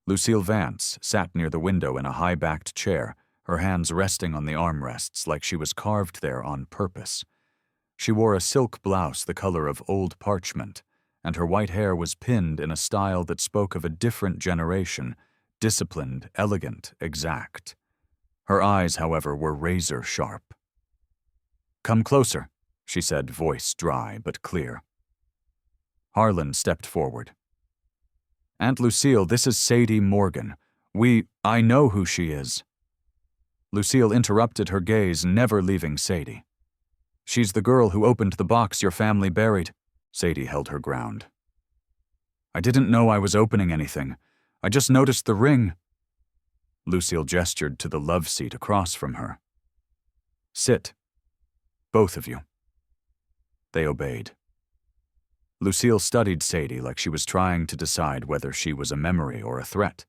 Lucille Vance sat near the window in a high-backed chair, her hands resting on the armrests like she was carved there on purpose. She wore a silk blouse the color of old parchment, and her white hair was pinned in a style that spoke of a different generation, disciplined, elegant, exact. Her eyes, however, were razor-sharp. "Come closer," she said, voice dry but clear. Harlan stepped forward. "Aunt Lucille, this is Sadie Morgan. I know who she is." Lucille interrupted her gaze, never leaving Sadie. "She's the girl who opened the box your family buried." Sadie held her ground. "I didn't know I was opening anything. I just noticed the ring." Lucille gestured to the love seat across from her. "Sit. Both of you." They obeyed. Lucille studied Sadie like she was trying to decide whether she was a memory or a threat.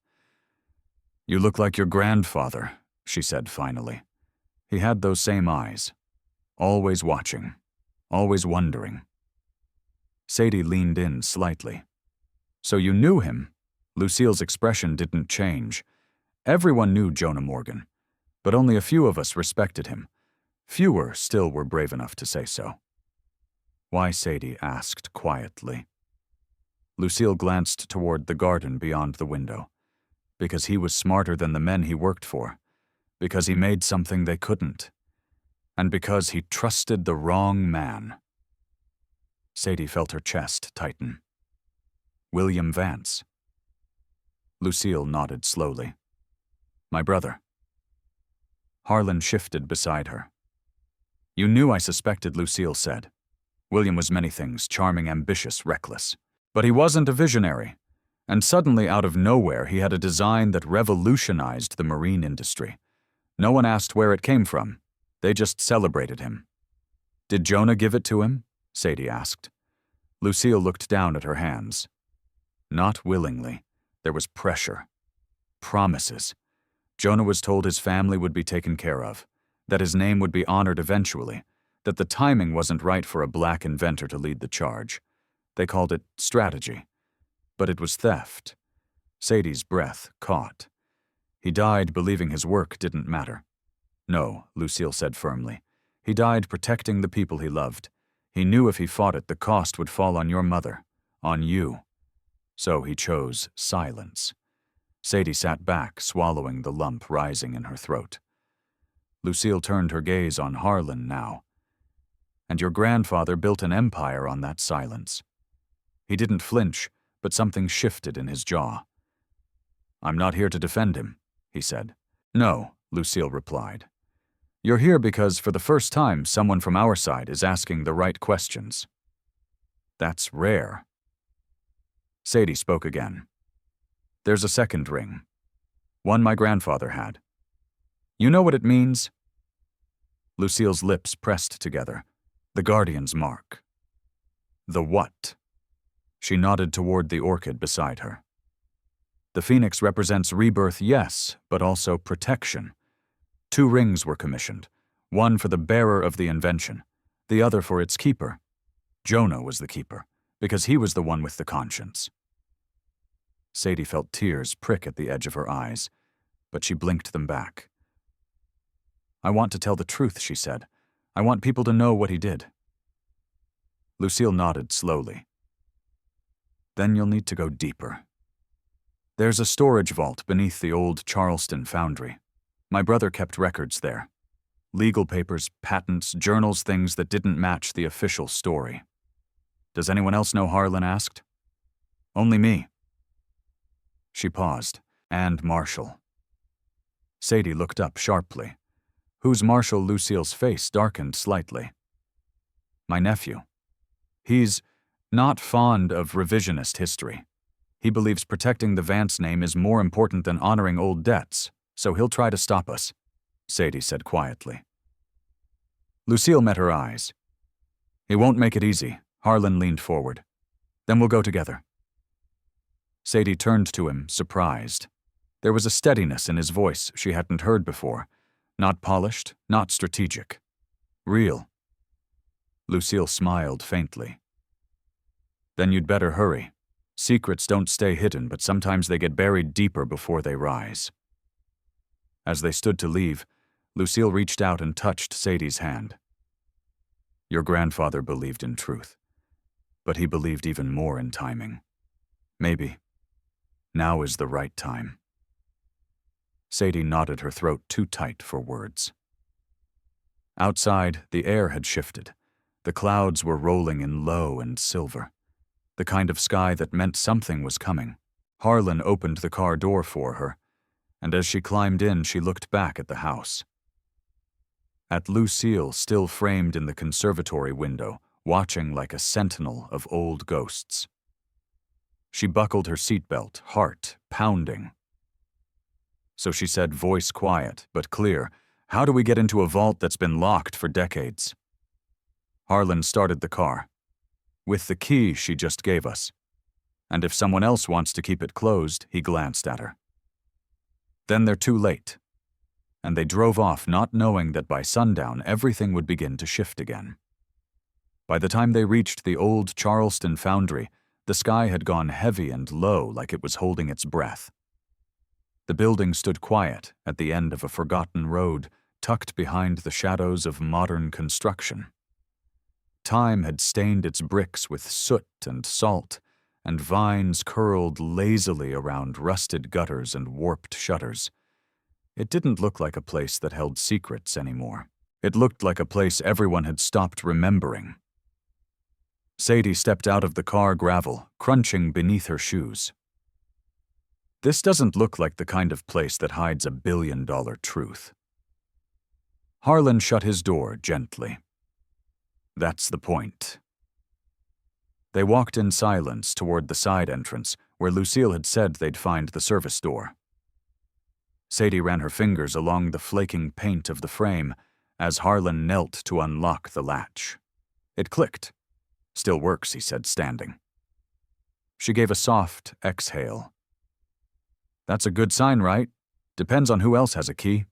"You look like your grandfather," she said finally. He had those same eyes, always watching, always wondering. Sadie leaned in slightly. "So you knew him?" Lucille's expression didn't change. Everyone knew Jonah Morgan, but only a few of us respected him. Fewer still were brave enough to say so. "Why?" Sadie asked quietly. Lucille glanced toward the garden beyond the window. "Because he was smarter than the men he worked for. Because he made something they couldn't. And because he trusted the wrong man." Sadie felt her chest tighten. "William Vance." Lucille nodded slowly. "My brother." Harlan shifted beside her. "You knew I suspected," Lucille said. "William was many things, charming, ambitious, reckless. But he wasn't a visionary. And suddenly, out of nowhere, he had a design that revolutionized the marine industry. No one asked where it came from. They just celebrated him." "Did Jonah give it to him?" Sadie asked. Lucille looked down at her hands. Not willingly. There was pressure. Promises. Jonah was told his family would be taken care of, that his name would be honored eventually, that the timing wasn't right for a black inventor to lead the charge. They called it strategy. But it was theft. Sadie's breath caught. He died believing his work didn't matter. "No," Lucille said firmly. "He died protecting the people he loved. He knew if he fought it, the cost would fall on your mother, on you. So he chose silence." Sadie sat back, swallowing the lump rising in her throat. Lucille turned her gaze on Harlan now. "And your grandfather built an empire on that silence." He didn't flinch, but something shifted in his jaw. "I'm not here to defend him," he said. "No," Lucille replied. "You're here because, for the first time, someone from our side is asking the right questions. That's rare." Sadie spoke again. "There's a second ring. One my grandfather had. You know what it means?" Lucille's lips pressed together. The guardian's mark. "The what?" She nodded toward the orchid beside her. "The phoenix represents rebirth, yes, but also protection. 2 rings were commissioned, one for the bearer of the invention, the other for its keeper. Jonah was the keeper, because he was the one with the conscience." Sadie felt tears prick at the edge of her eyes, but she blinked them back. "I want to tell the truth," she said. "I want people to know what he did." Lucille nodded slowly. "Then you'll need to go deeper. There's a storage vault beneath the old Charleston foundry. My brother kept records there. Legal papers, patents, journals, things that didn't match the official story." "Does anyone else know?" Harlan asked. "Only me." She paused. "And Marshall." Sadie looked up sharply. "Who's Marshall?" Lucille's face darkened slightly. "My nephew. He's not fond of revisionist history. He believes protecting the Vance name is more important than honoring old debts, so he'll try to stop us," Sadie said quietly. Lucille met her eyes. "He won't make it easy." Harlan leaned forward. "Then we'll go together." Sadie turned to him, surprised. There was a steadiness in his voice she hadn't heard before. Not polished, not strategic. Real. Lucille smiled faintly. "Then you'd better hurry. Secrets don't stay hidden, but sometimes they get buried deeper before they rise." As they stood to leave, Lucille reached out and touched Sadie's hand. "Your grandfather believed in truth, but he believed even more in timing. Maybe now is the right time." Sadie knotted her throat too tight for words. Outside, the air had shifted. The clouds were rolling in low and silver, the kind of sky that meant something was coming. Harlan opened the car door for her, and as she climbed in, she looked back at the house. At Lucille, still framed in the conservatory window, watching like a sentinel of old ghosts. She buckled her seatbelt, heart pounding. So she said, voice quiet but clear, "How do we get into a vault that's been locked for decades?" Harlan started the car. "With the key she just gave us. And if someone else wants to keep it closed," he glanced at her. "Then they're too late." And they drove off, not knowing that by sundown everything would begin to shift again. By the time they reached the old Charleston foundry, the sky had gone heavy and low like it was holding its breath. The building stood quiet at the end of a forgotten road, tucked behind the shadows of modern construction. Time had stained its bricks with soot and salt, and vines curled lazily around rusted gutters and warped shutters. It didn't look like a place that held secrets anymore. It looked like a place everyone had stopped remembering. Sadie stepped out of the car gravel, crunching beneath her shoes. "This doesn't look like the kind of place that hides $1 billion truth." Harlan shut his door gently. "That's the point." They walked in silence toward the side entrance, where Lucille had said they'd find the service door. Sadie ran her fingers along the flaking paint of the frame as Harlan knelt to unlock the latch. It clicked. "Still works," he said, standing. She gave a soft exhale. "That's a good sign, right? Depends on who else has a key."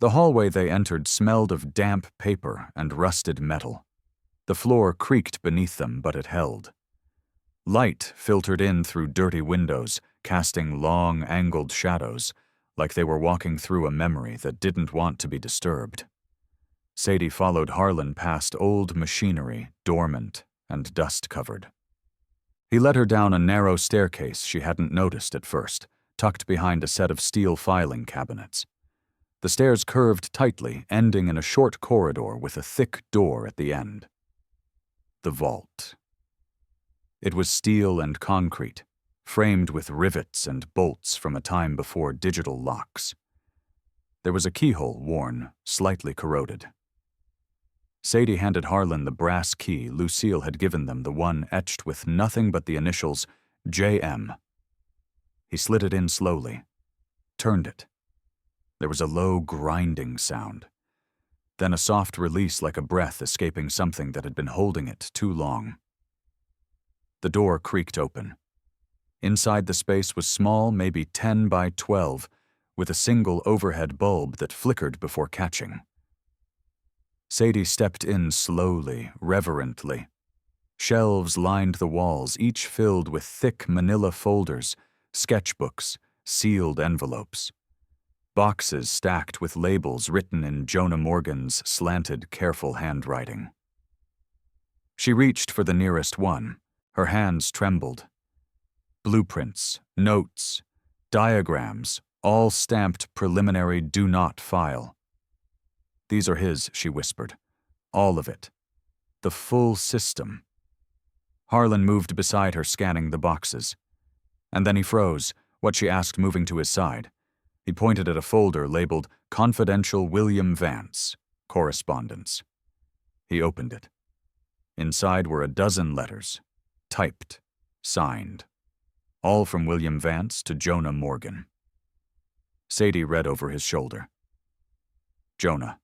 The hallway they entered smelled of damp paper and rusted metal. The floor creaked beneath them, but it held. Light filtered in through dirty windows, casting long, angled shadows, like they were walking through a memory that didn't want to be disturbed. Sadie followed Harlan past old machinery, dormant and dust-covered. He led her down a narrow staircase she hadn't noticed at first, tucked behind a set of steel filing cabinets. The stairs curved tightly, ending in a short corridor with a thick door at the end. The vault. It was steel and concrete, framed with rivets and bolts from a time before digital locks. There was a keyhole worn, slightly corroded. Sadie handed Harlan the brass key Lucille had given them, the one etched with nothing but the initials JM. He slid it in slowly, turned it. There was a low grinding sound, then a soft release like a breath escaping something that had been holding it too long. The door creaked open. Inside the space was small, maybe 10 by 12, with a single overhead bulb that flickered before catching. Sadie stepped in slowly, reverently. Shelves lined the walls, each filled with thick manila folders, sketchbooks, sealed envelopes. Boxes stacked with labels written in Jonah Morgan's slanted, careful handwriting. She reached for the nearest one. Her hands trembled. Blueprints, notes, diagrams, all stamped preliminary do not file. These are his, she whispered. All of it. The full system. Harlan moved beside her, scanning the boxes. And then he froze, what she asked moving to his side. He pointed at a folder labeled Confidential William Vance, Correspondence. He opened it. Inside were a dozen letters, typed, signed. All from William Vance to Jonah Morgan. Sadie read over his shoulder. Jonah,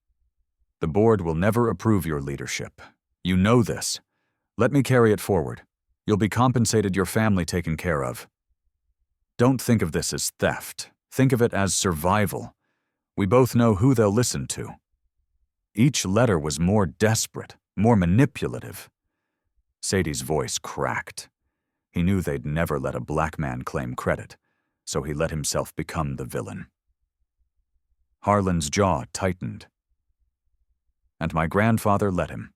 the board will never approve your leadership. You know this. Let me carry it forward. You'll be compensated, your family taken care of. Don't think of this as theft. Think of it as survival. We both know who they'll listen to. Each letter was more desperate, more manipulative. Sadie's voice cracked. He knew they'd never let a black man claim credit, so he let himself become the villain. Harlan's jaw tightened. And my grandfather let him.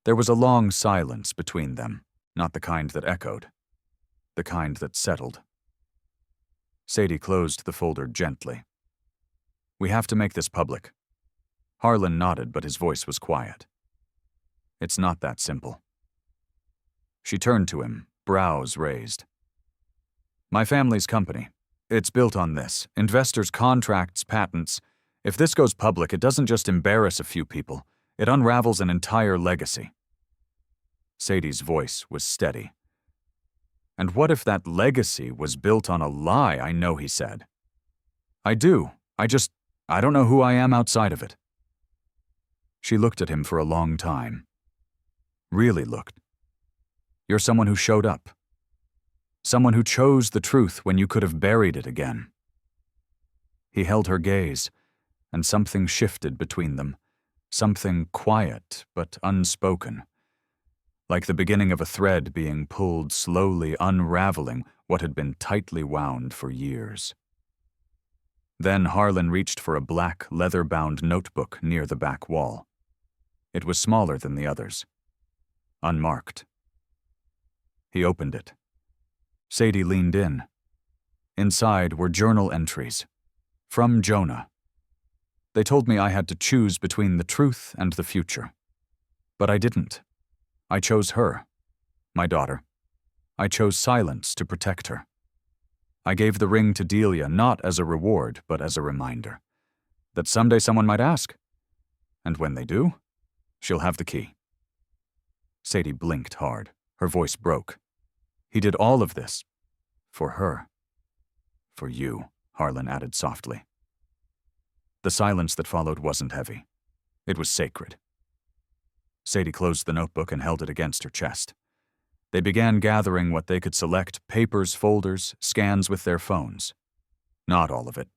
There was a long silence between them, not the kind that echoed, the kind that settled. Sadie closed the folder gently. We have to make this public. Harlan nodded, but his voice was quiet. It's not that simple. She turned to him, brows raised. My family's company. It's built on this. Investors' contracts, patents. If this goes public, it doesn't just embarrass a few people. It unravels an entire legacy. Sadie's voice was steady. And what if that legacy was built on a lie? I know, he said. I do. I don't know who I am outside of it. She looked at him for a long time. Really looked. You're someone who showed up. Someone who chose the truth when you could have buried it again. He held her gaze, and something shifted between them. Something quiet but unspoken. Like the beginning of a thread being pulled, slowly unraveling what had been tightly wound for years. Then Harlan reached for a black, leather-bound notebook near the back wall. It was smaller than the others. Unmarked. He opened it. Sadie leaned in. Inside were journal entries. From Jonah. They told me I had to choose between the truth and the future. But I didn't. I chose her, my daughter. I chose silence to protect her. I gave the ring to Delia not as a reward, but as a reminder. That someday someone might ask. And when they do, she'll have the key. Sadie blinked hard. Her voice broke. He did all of this. For her. For you, Harlan added softly. The silence that followed wasn't heavy. It was sacred. Sadie closed the notebook and held it against her chest. They began gathering what they could select, papers, folders, scans with their phones. Not all of it,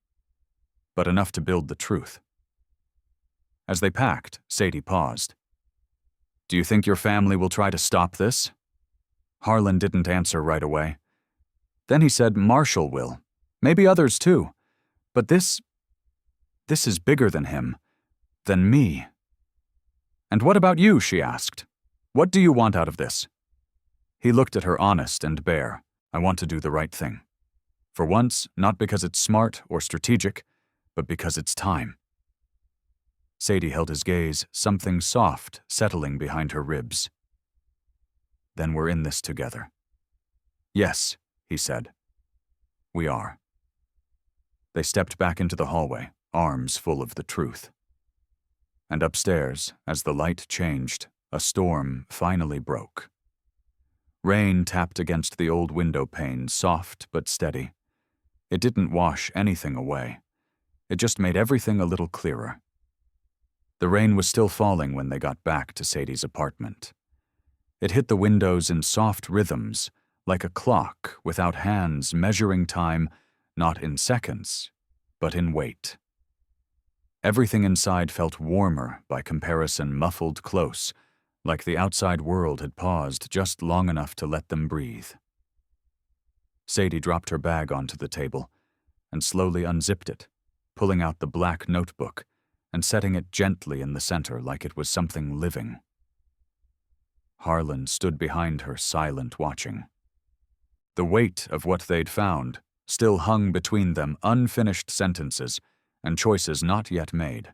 but enough to build the truth. As they packed, Sadie paused. Do you think your family will try to stop this? Harlan didn't answer right away. Then he said Marshall will. Maybe others too. But this is bigger than him. Than me. And what about you, she asked. What do you want out of this? He looked at her honest and bare. I want to do the right thing. For once, not because it's smart or strategic, but because it's time. Sadie held his gaze, something soft settling behind her ribs. Then we're in this together. Yes, he said. We are. They stepped back into the hallway, arms full of the truth. And upstairs, as the light changed, a storm finally broke. Rain tapped against the old window pane, soft but steady. It didn't wash anything away. It just made everything a little clearer. The rain was still falling when they got back to Sadie's apartment. It hit the windows in soft rhythms, like a clock without hands measuring time, not in seconds, but in weight. Everything inside felt warmer by comparison, muffled close, like the outside world had paused just long enough to let them breathe. Sadie dropped her bag onto the table and slowly unzipped it, pulling out the black notebook and setting it gently in the center like it was something living. Harlan stood behind her, silent, watching. The weight of what they'd found still hung between them, unfinished sentences and choices not yet made.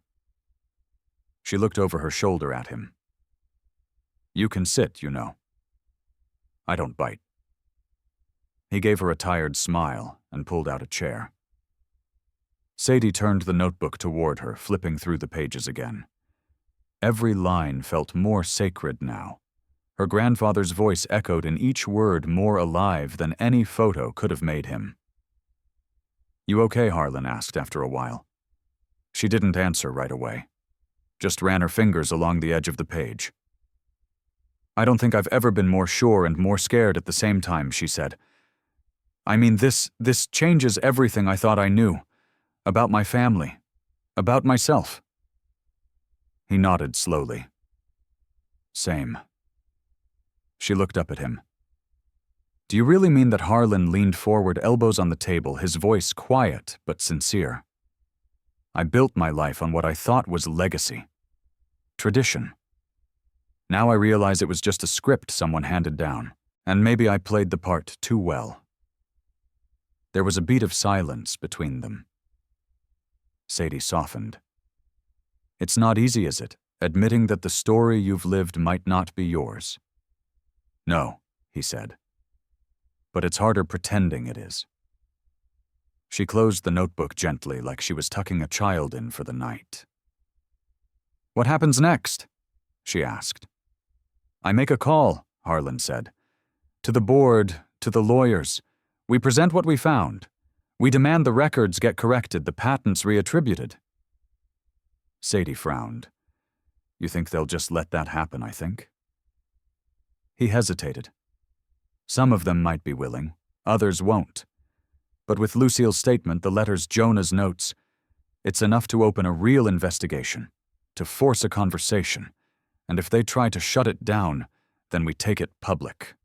She looked over her shoulder at him. "You can sit, you know. I don't bite." He gave her a tired smile and pulled out a chair. Sadie turned the notebook toward her, flipping through the pages again. Every line felt more sacred now. Her grandfather's voice echoed in each word, more alive than any photo could have made him. "You okay?" Harlan asked after a while. She didn't answer right away, just ran her fingers along the edge of the page. "I don't think I've ever been more sure and more scared at the same time," she said. "I mean, this changes everything I thought I knew. About my family. About myself." He nodded slowly. "Same." She looked up at him. "Do you really mean that?" Harlan leaned forward, elbows on the table, his voice quiet but sincere. "I built my life on what I thought was legacy. Tradition. Now I realize it was just a script someone handed down, and maybe I played the part too well." There was a beat of silence between them. Sadie softened. "It's not easy, is it, admitting that the story you've lived might not be yours?" "No," he said. "But it's harder pretending it is." She closed the notebook gently, like she was tucking a child in for the night. "What happens next?" she asked. "I make a call," Harlan said. "To the board, to the lawyers. We present what we found. We demand the records get corrected, the patents reattributed." Sadie frowned. "You think they'll just let that happen, I think?" He hesitated. Some of them might be willing, others won't. But with Lucille's statement, the letters, Jonah's notes, it's enough to open a real investigation, to force a conversation, and if they try to shut it down, then we take it public.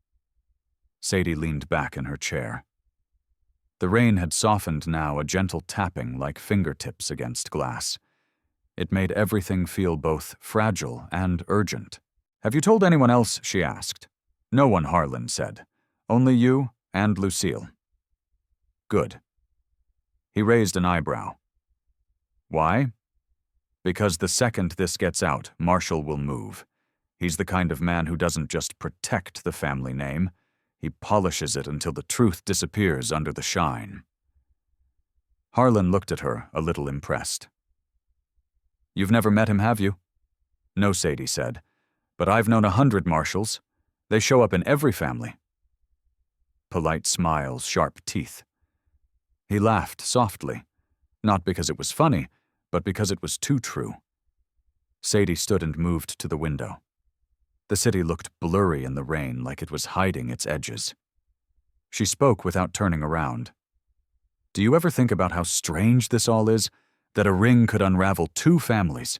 Sadie leaned back in her chair. The rain had softened now, a gentle tapping like fingertips against glass. It made everything feel both fragile and urgent. "Have you told anyone else?" she asked. "No one," Harlan said. "Only you and Lucille." "Good." He raised an eyebrow. "Why?" "Because the second this gets out, Marshall will move. He's the kind of man who doesn't just protect the family name. He polishes it until the truth disappears under the shine." Harlan looked at her, a little impressed. "You've never met him, have you?" "No," Sadie said. "But I've known 100 Marshalls. They show up in every family." Polite smiles, sharp teeth. He laughed softly, not because it was funny, but because it was too true. Sadie stood and moved to the window. The city looked blurry in the rain, like it was hiding its edges. She spoke without turning around. "Do you ever think about how strange this all is? That a ring could unravel 2 families?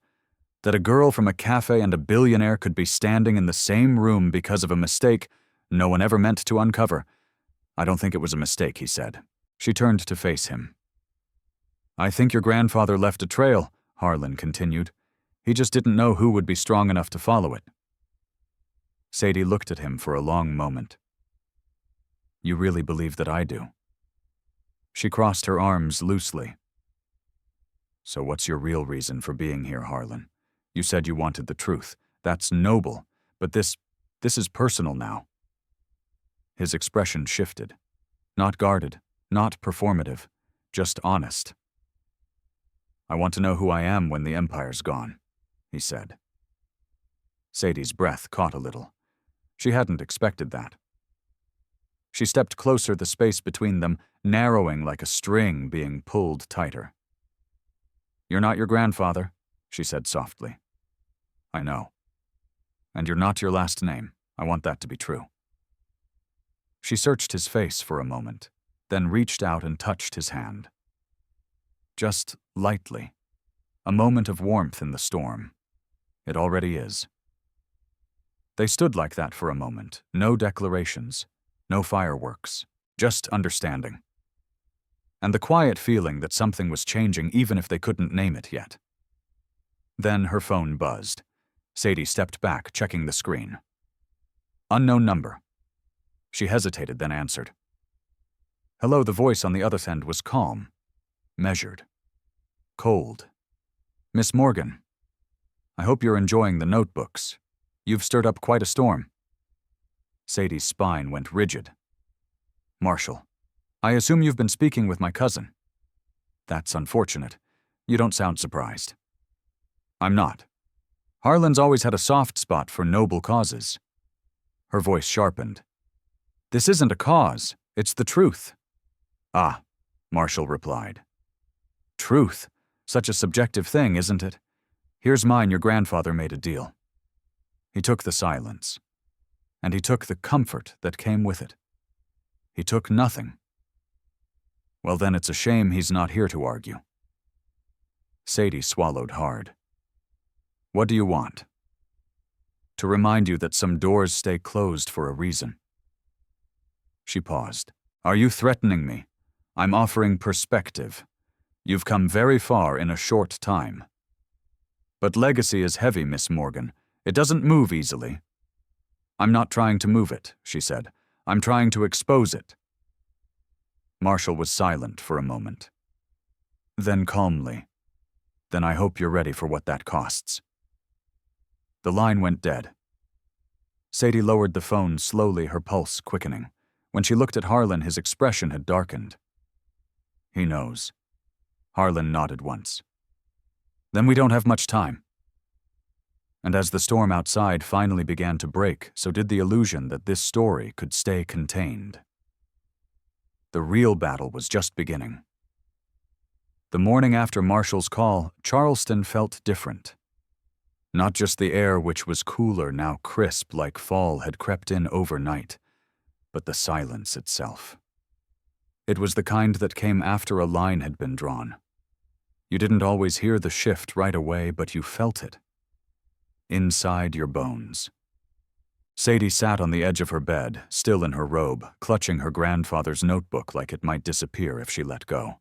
That a girl from a cafe and a billionaire could be standing in the same room because of a mistake no one ever meant to uncover?" "I don't think it was a mistake," he said. She turned to face him. "I think your grandfather left a trail," Harlan continued. "He just didn't know who would be strong enough to follow it." Sadie looked at him for a long moment. "You really believe that I do?" She crossed her arms loosely. "So what's your real reason for being here, Harlan? You said you wanted the truth. That's noble, but this is personal now." His expression shifted. Not guarded, not performative, just honest. "I want to know who I am when the Empire's gone," he said. Sadie's breath caught a little. She hadn't expected that. She stepped closer, the space between them narrowing like a string being pulled tighter. "You're not your grandfather," she said softly. "I know. And you're not your last name. I want that to be true." She searched his face for a moment, then reached out and touched his hand. Just lightly. A moment of warmth in the storm. It already is. They stood like that for a moment, no declarations, no fireworks, just understanding. And the quiet feeling that something was changing even if they couldn't name it yet. Then her phone buzzed. Sadie stepped back, checking the screen. Unknown number. She hesitated, then answered. Hello, the voice on the other end was calm, measured, cold. Miss Morgan, I hope you're enjoying the notebooks. You've stirred up quite a storm. Sadie's spine went rigid. Marshall, I assume you've been speaking with my cousin. That's unfortunate. You don't sound surprised. I'm not. Harlan's always had a soft spot for noble causes. Her voice sharpened. This isn't a cause, it's the truth. Ah, Marshall replied. Truth? Such a subjective thing, isn't it? Here's mine. Your grandfather made a deal. He took the silence, and he took the comfort that came with it. He took nothing. Well, then it's a shame he's not here to argue. Sadie swallowed hard. What do you want? To remind you that some doors stay closed for a reason. She paused. Are you threatening me? I'm offering perspective. You've come very far in a short time. But legacy is heavy, Miss Morgan. It doesn't move easily. I'm not trying to move it, she said. I'm trying to expose it. Marshall was silent for a moment. Then calmly, then I hope you're ready for what that costs. The line went dead. Sadie lowered the phone slowly, her pulse quickening. When she looked at Harlan, his expression had darkened. He knows. Harlan nodded once. Then we don't have much time. And as the storm outside finally began to break, so did the illusion that this story could stay contained. The real battle was just beginning. The morning after Marshall's call, Charleston felt different. Not just the air, which was cooler, now crisp like fall had crept in overnight, but the silence itself. It was the kind that came after a line had been drawn. You didn't always hear the shift right away, but you felt it. Inside your bones. Sadie sat on the edge of her bed, still in her robe, clutching her grandfather's notebook like it might disappear if she let go.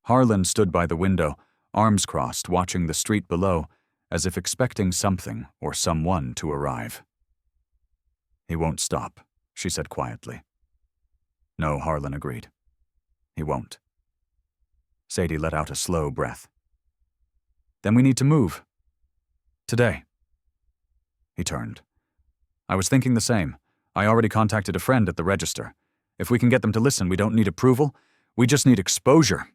Harlan stood by the window, arms crossed, watching the street below, as if expecting something or someone to arrive. He won't stop, she said quietly. No, Harlan agreed. He won't. Sadie let out a slow breath. Then we need to move. Today. He turned. I was thinking the same. I already contacted a friend at the register. If we can get them to listen, we don't need approval. We just need exposure.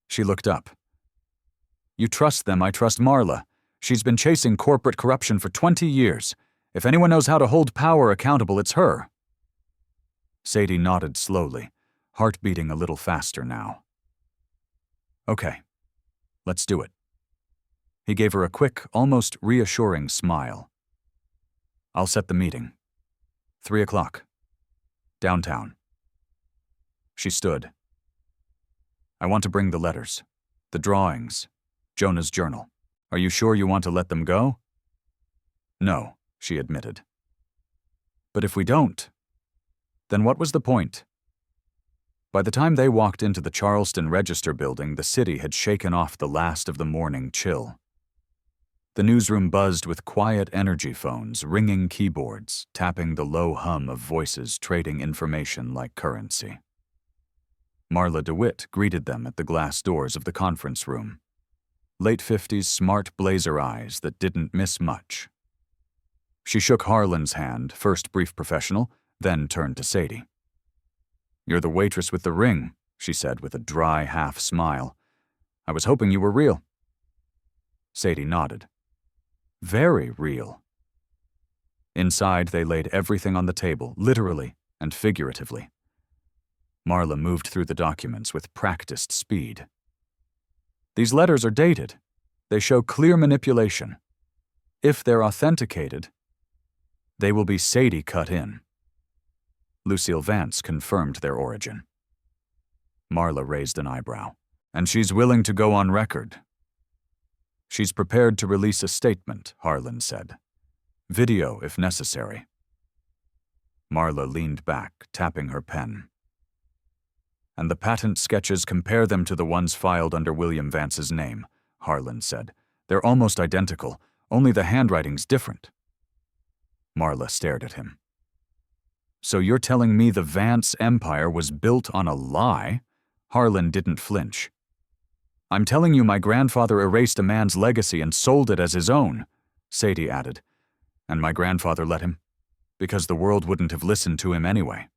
She looked up. You trust them, I trust Marla. She's been chasing corporate corruption for 20 years. If anyone knows how to hold power accountable, it's her. Sadie nodded slowly, heart beating a little faster now. Okay, let's do it. He gave her a quick, almost reassuring smile. I'll set the meeting. 3 o'clock. Downtown. She stood. I want to bring the letters, the drawings, Jonah's journal. Are you sure you want to let them go? No, she admitted. But if we don't, then what was the point? By the time they walked into the Charleston Register building, the city had shaken off the last of the morning chill. The newsroom buzzed with quiet energy phones, ringing keyboards, tapping the low hum of voices trading information like currency. Marla DeWitt greeted them at the glass doors of the conference room. Late 50s, smart blazer eyes that didn't miss much. She shook Harlan's hand, first brief professional, then turned to Sadie. You're the waitress with the ring, she said with a dry half smile. I was hoping you were real. Sadie nodded. Very real. Inside, they laid everything on the table, literally and figuratively. Marla moved through the documents with practiced speed. These letters are dated. They show clear manipulation. If they're authenticated, they will be Sadie cut in. Lucille Vance confirmed their origin. Marla raised an eyebrow. And she's willing to go on record. She's prepared to release a statement, Harlan said. Video, if necessary. Marla leaned back, tapping her pen. And the patent sketches, compare them to the ones filed under William Vance's name, Harlan said. They're almost identical, only the handwriting's different. Marla stared at him. So you're telling me the Vance empire was built on a lie? Harlan didn't flinch. I'm telling you my grandfather erased a man's legacy and sold it as his own, Sadie added. And my grandfather let him, because the world wouldn't have listened to him anyway.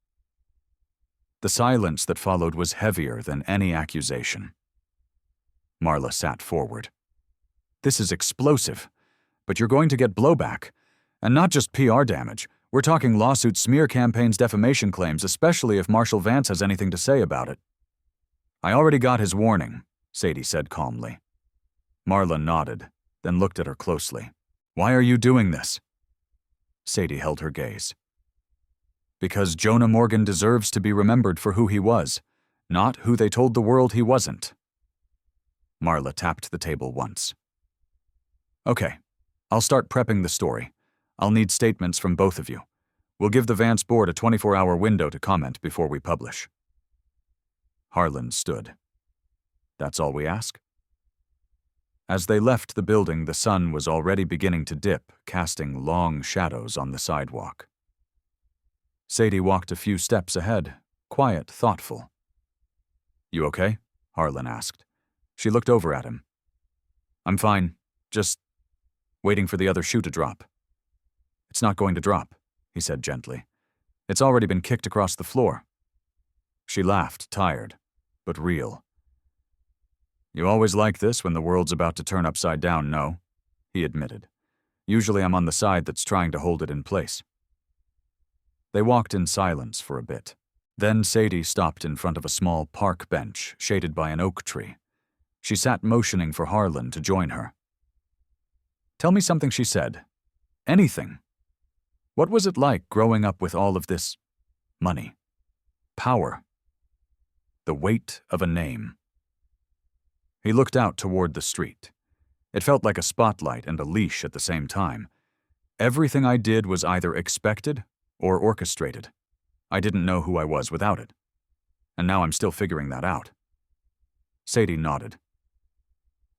The silence that followed was heavier than any accusation. Marla sat forward. This is explosive, but you're going to get blowback. And not just PR damage. We're talking lawsuits, smear campaigns, defamation claims, especially if Marshall Vance has anything to say about it. I already got his warning, Sadie said calmly. Marla nodded, then looked at her closely. Why are you doing this? Sadie held her gaze. Because Jonah Morgan deserves to be remembered for who he was, not who they told the world he wasn't. Marla tapped the table once. Okay, I'll start prepping the story. I'll need statements from both of you. We'll give the Vance board a 24-hour window to comment before we publish. Harlan stood. That's all we ask? As they left the building, the sun was already beginning to dip, casting long shadows on the sidewalk. Sadie walked a few steps ahead, quiet, thoughtful. You okay? Harlan asked. She looked over at him. I'm fine, just waiting for the other shoe to drop. It's not going to drop, he said gently. It's already been kicked across the floor. She laughed, tired, but real. You always like this when the world's about to turn upside down, no? He admitted. Usually I'm on the side that's trying to hold it in place. They walked in silence for a bit. Then Sadie stopped in front of a small park bench shaded by an oak tree. She sat motioning for Harlan to join her. Tell me something, she said. Anything. What was it like growing up with all of this money, power, the weight of a name? He looked out toward the street. It felt like a spotlight and a leash at the same time. Everything I did was either expected or orchestrated. I didn't know who I was without it. And now I'm still figuring that out. Sadie nodded.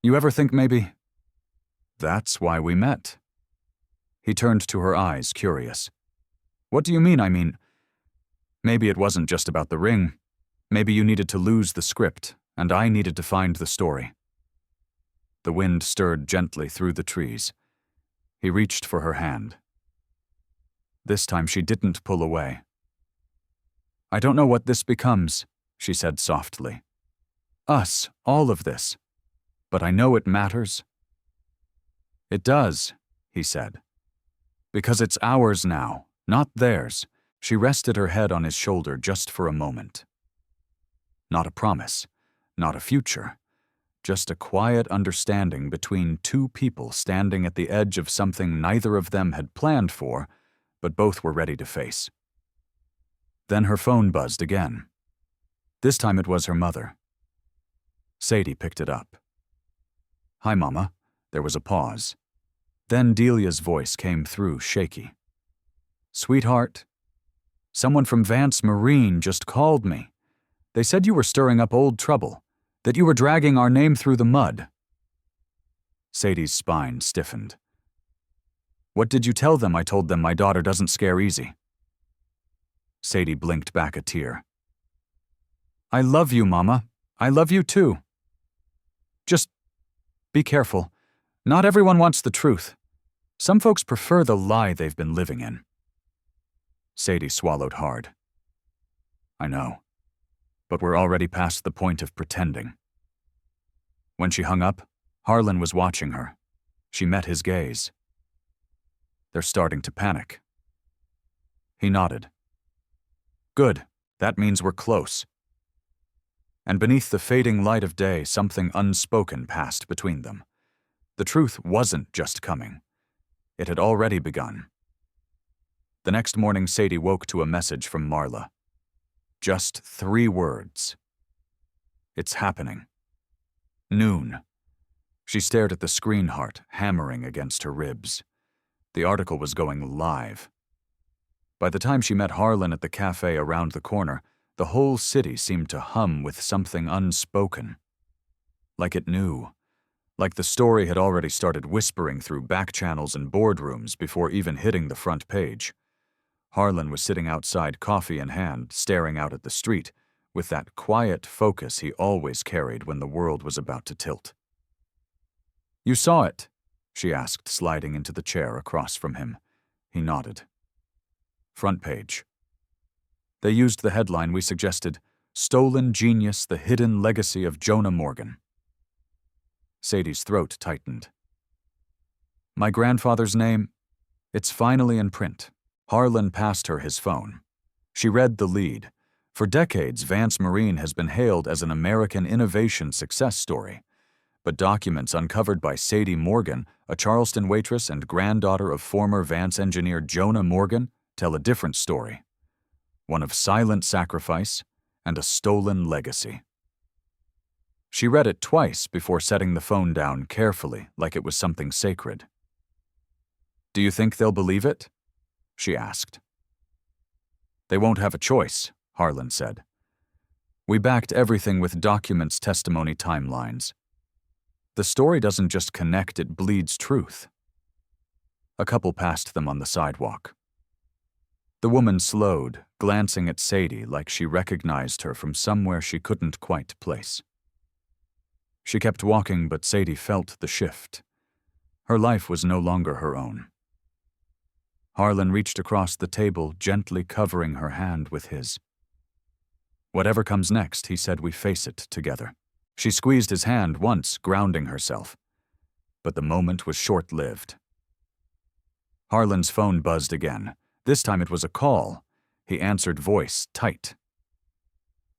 You ever think maybe that's why we met? He turned to her eyes, curious. What do you mean? I mean, maybe it wasn't just about the ring. Maybe you needed to lose the script, and I needed to find the story. The wind stirred gently through the trees. He reached for her hand. This time she didn't pull away. I don't know what this becomes, she said softly. Us, all of this. But I know it matters. It does, he said. Because it's ours now, not theirs. She rested her head on his shoulder just for a moment. Not a promise, not a future, just a quiet understanding between two people standing at the edge of something neither of them had planned for, but both were ready to face. Then her phone buzzed again. This time it was her mother. Sadie picked it up. Hi, Mama. There was a pause. Then Delia's voice came through, shaky. Sweetheart, someone from Vance Marine just called me. They said you were stirring up old trouble, that you were dragging our name through the mud. Sadie's spine stiffened. What did you tell them? I told them my daughter doesn't scare easy. Sadie blinked back a tear. I love you, Mama. I love you too. Just be careful. Not everyone wants the truth. Some folks prefer the lie they've been living in. Sadie swallowed hard. I know, but we're already past the point of pretending. When she hung up, Harlan was watching her. She met his gaze. They're starting to panic. He nodded. Good, that means we're close. And beneath the fading light of day, something unspoken passed between them. The truth wasn't just coming. It had already begun. The next morning, Sadie woke to a message from Marla. Just 3 words. It's happening. Noon. She stared at the screen heart hammering against her ribs. The article was going live. By the time she met Harlan at the cafe around the corner, the whole city seemed to hum with something unspoken. Like it knew. Like the story had already started whispering through back channels and boardrooms before even hitting the front page. Harlan was sitting outside, coffee in hand, staring out at the street, with that quiet focus he always carried when the world was about to tilt. "You saw it?" she asked, sliding into the chair across from him. He nodded. Front page. They used the headline we suggested, "Stolen Genius, the Hidden Legacy of Jonah Morgan." Sadie's throat tightened. "My grandfather's name? It's finally in print." Harlan passed her his phone. She read the lead. For decades, Vance Marine has been hailed as an American innovation success story. But documents uncovered by Sadie Morgan, a Charleston waitress and granddaughter of former Vance engineer Jonah Morgan, tell a different story. One of silent sacrifice and a stolen legacy. She read it twice before setting the phone down carefully, like it was something sacred. "Do you think they'll believe it?" she asked. "They won't have a choice," Harlan said. "We backed everything with documents, testimony, timelines. The story doesn't just connect, it bleeds truth." A couple passed them on the sidewalk. The woman slowed, glancing at Sadie like she recognized her from somewhere she couldn't quite place. She kept walking, but Sadie felt the shift. Her life was no longer her own. Harlan reached across the table, gently covering her hand with his. "Whatever comes next," he said, "we face it together." She squeezed his hand once, grounding herself. But the moment was short-lived. Harlan's phone buzzed again. This time it was a call. He answered, voice tight.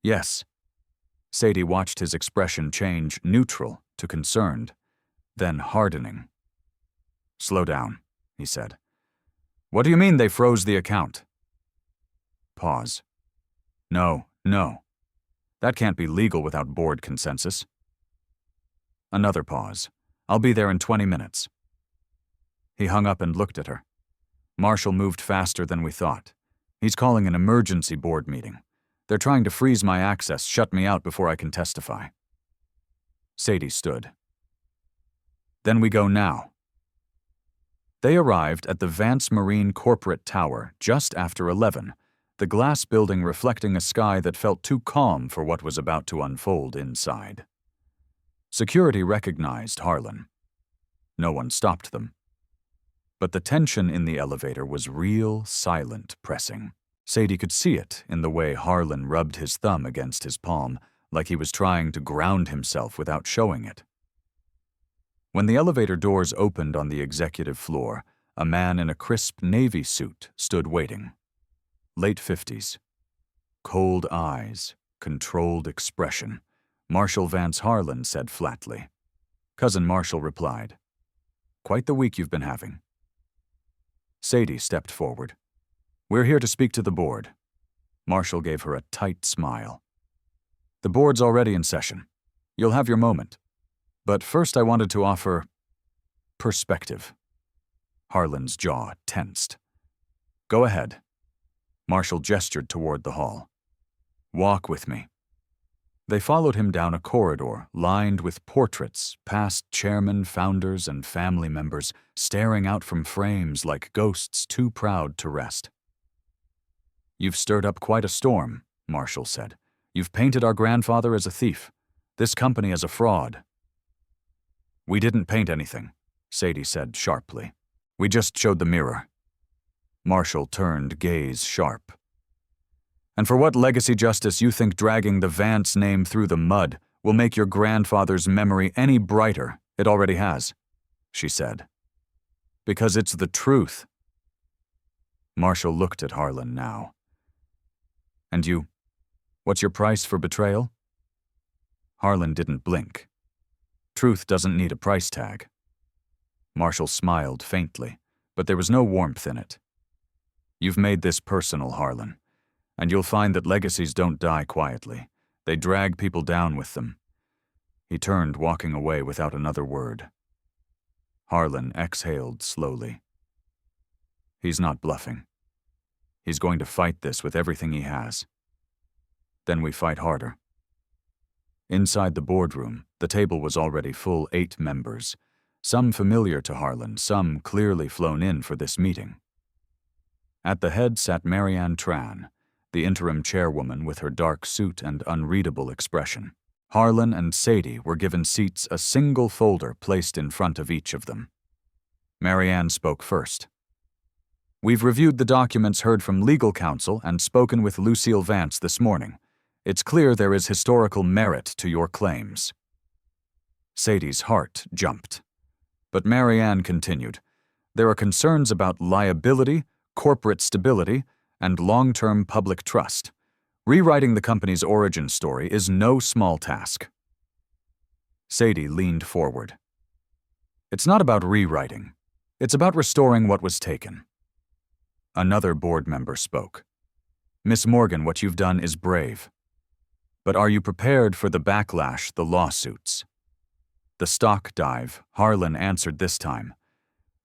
"Yes." Sadie watched his expression change, neutral to concerned, then hardening. "Slow down," he said. "What do you mean they froze the account?" Pause. No. That can't be legal without board consensus." Another pause. "I'll be there in 20 minutes. He hung up and looked at her. "Marshall moved faster than we thought. He's calling an emergency board meeting. They're trying to freeze my access, shut me out before I can testify." Sadie stood. "Then we go now." They arrived at the Vance Marine Corporate Tower just after 11, the glass building reflecting a sky that felt too calm for what was about to unfold inside. Security recognized Harlan. No one stopped them. But the tension in the elevator was real, silent pressing. Sadie could see it in the way Harlan rubbed his thumb against his palm, like he was trying to ground himself without showing it. When the elevator doors opened on the executive floor, a man in a crisp navy suit stood waiting. Late 50s. Cold eyes, controlled expression. Marshall Vance Harlan said flatly. Cousin Marshall replied, "Quite the week you've been having." Sadie stepped forward. "We're here to speak to the board." Marshall gave her a tight smile. "The board's already in session. You'll have your moment. But first I wanted to offer perspective." Harlan's jaw tensed. "Go ahead." Marshall gestured toward the hall. "Walk with me." They followed him down a corridor lined with portraits, past chairmen, founders, and family members staring out from frames like ghosts too proud to rest. "You've stirred up quite a storm," Marshall said. "You've painted our grandfather as a thief, this company as a fraud." "We didn't paint anything," Sadie said sharply. "We just showed the mirror." Marshall turned, gaze sharp. "And for what legacy justice you think dragging the Vance name through the mud will make your grandfather's memory any brighter? It already has," she said. "Because it's the truth." Marshall looked at Harlan now. "And you? What's your price for betrayal?" Harlan didn't blink. Truth doesn't need a price tag. Marshall smiled faintly, but there was no warmth in it. "You've made this personal, Harlan, and you'll find that legacies don't die quietly. They drag people down with them." He turned, walking away without another word. Harlan exhaled slowly. He's not bluffing. He's going to fight this with everything he has. Then we fight harder. Inside the boardroom, the table was already full 8 members, some familiar to Harlan, some clearly flown in for this meeting. At the head sat Marianne Tran, the interim chairwoman with her dark suit and unreadable expression. Harlan and Sadie were given seats, a single folder placed in front of each of them. Marianne spoke first. "We've reviewed the documents, heard from legal counsel, and spoken with Lucille Vance this morning. It's clear there is historical merit to your claims." Sadie's heart jumped. But Marianne continued, "There are concerns about liability, corporate stability, and long-term public trust. Rewriting the company's origin story is no small task." Sadie leaned forward. "It's not about rewriting. It's about restoring what was taken." Another board member spoke. "Miss Morgan, what you've done is brave. But are you prepared for the backlash, the lawsuits?" The stock dive, Harlan answered this time.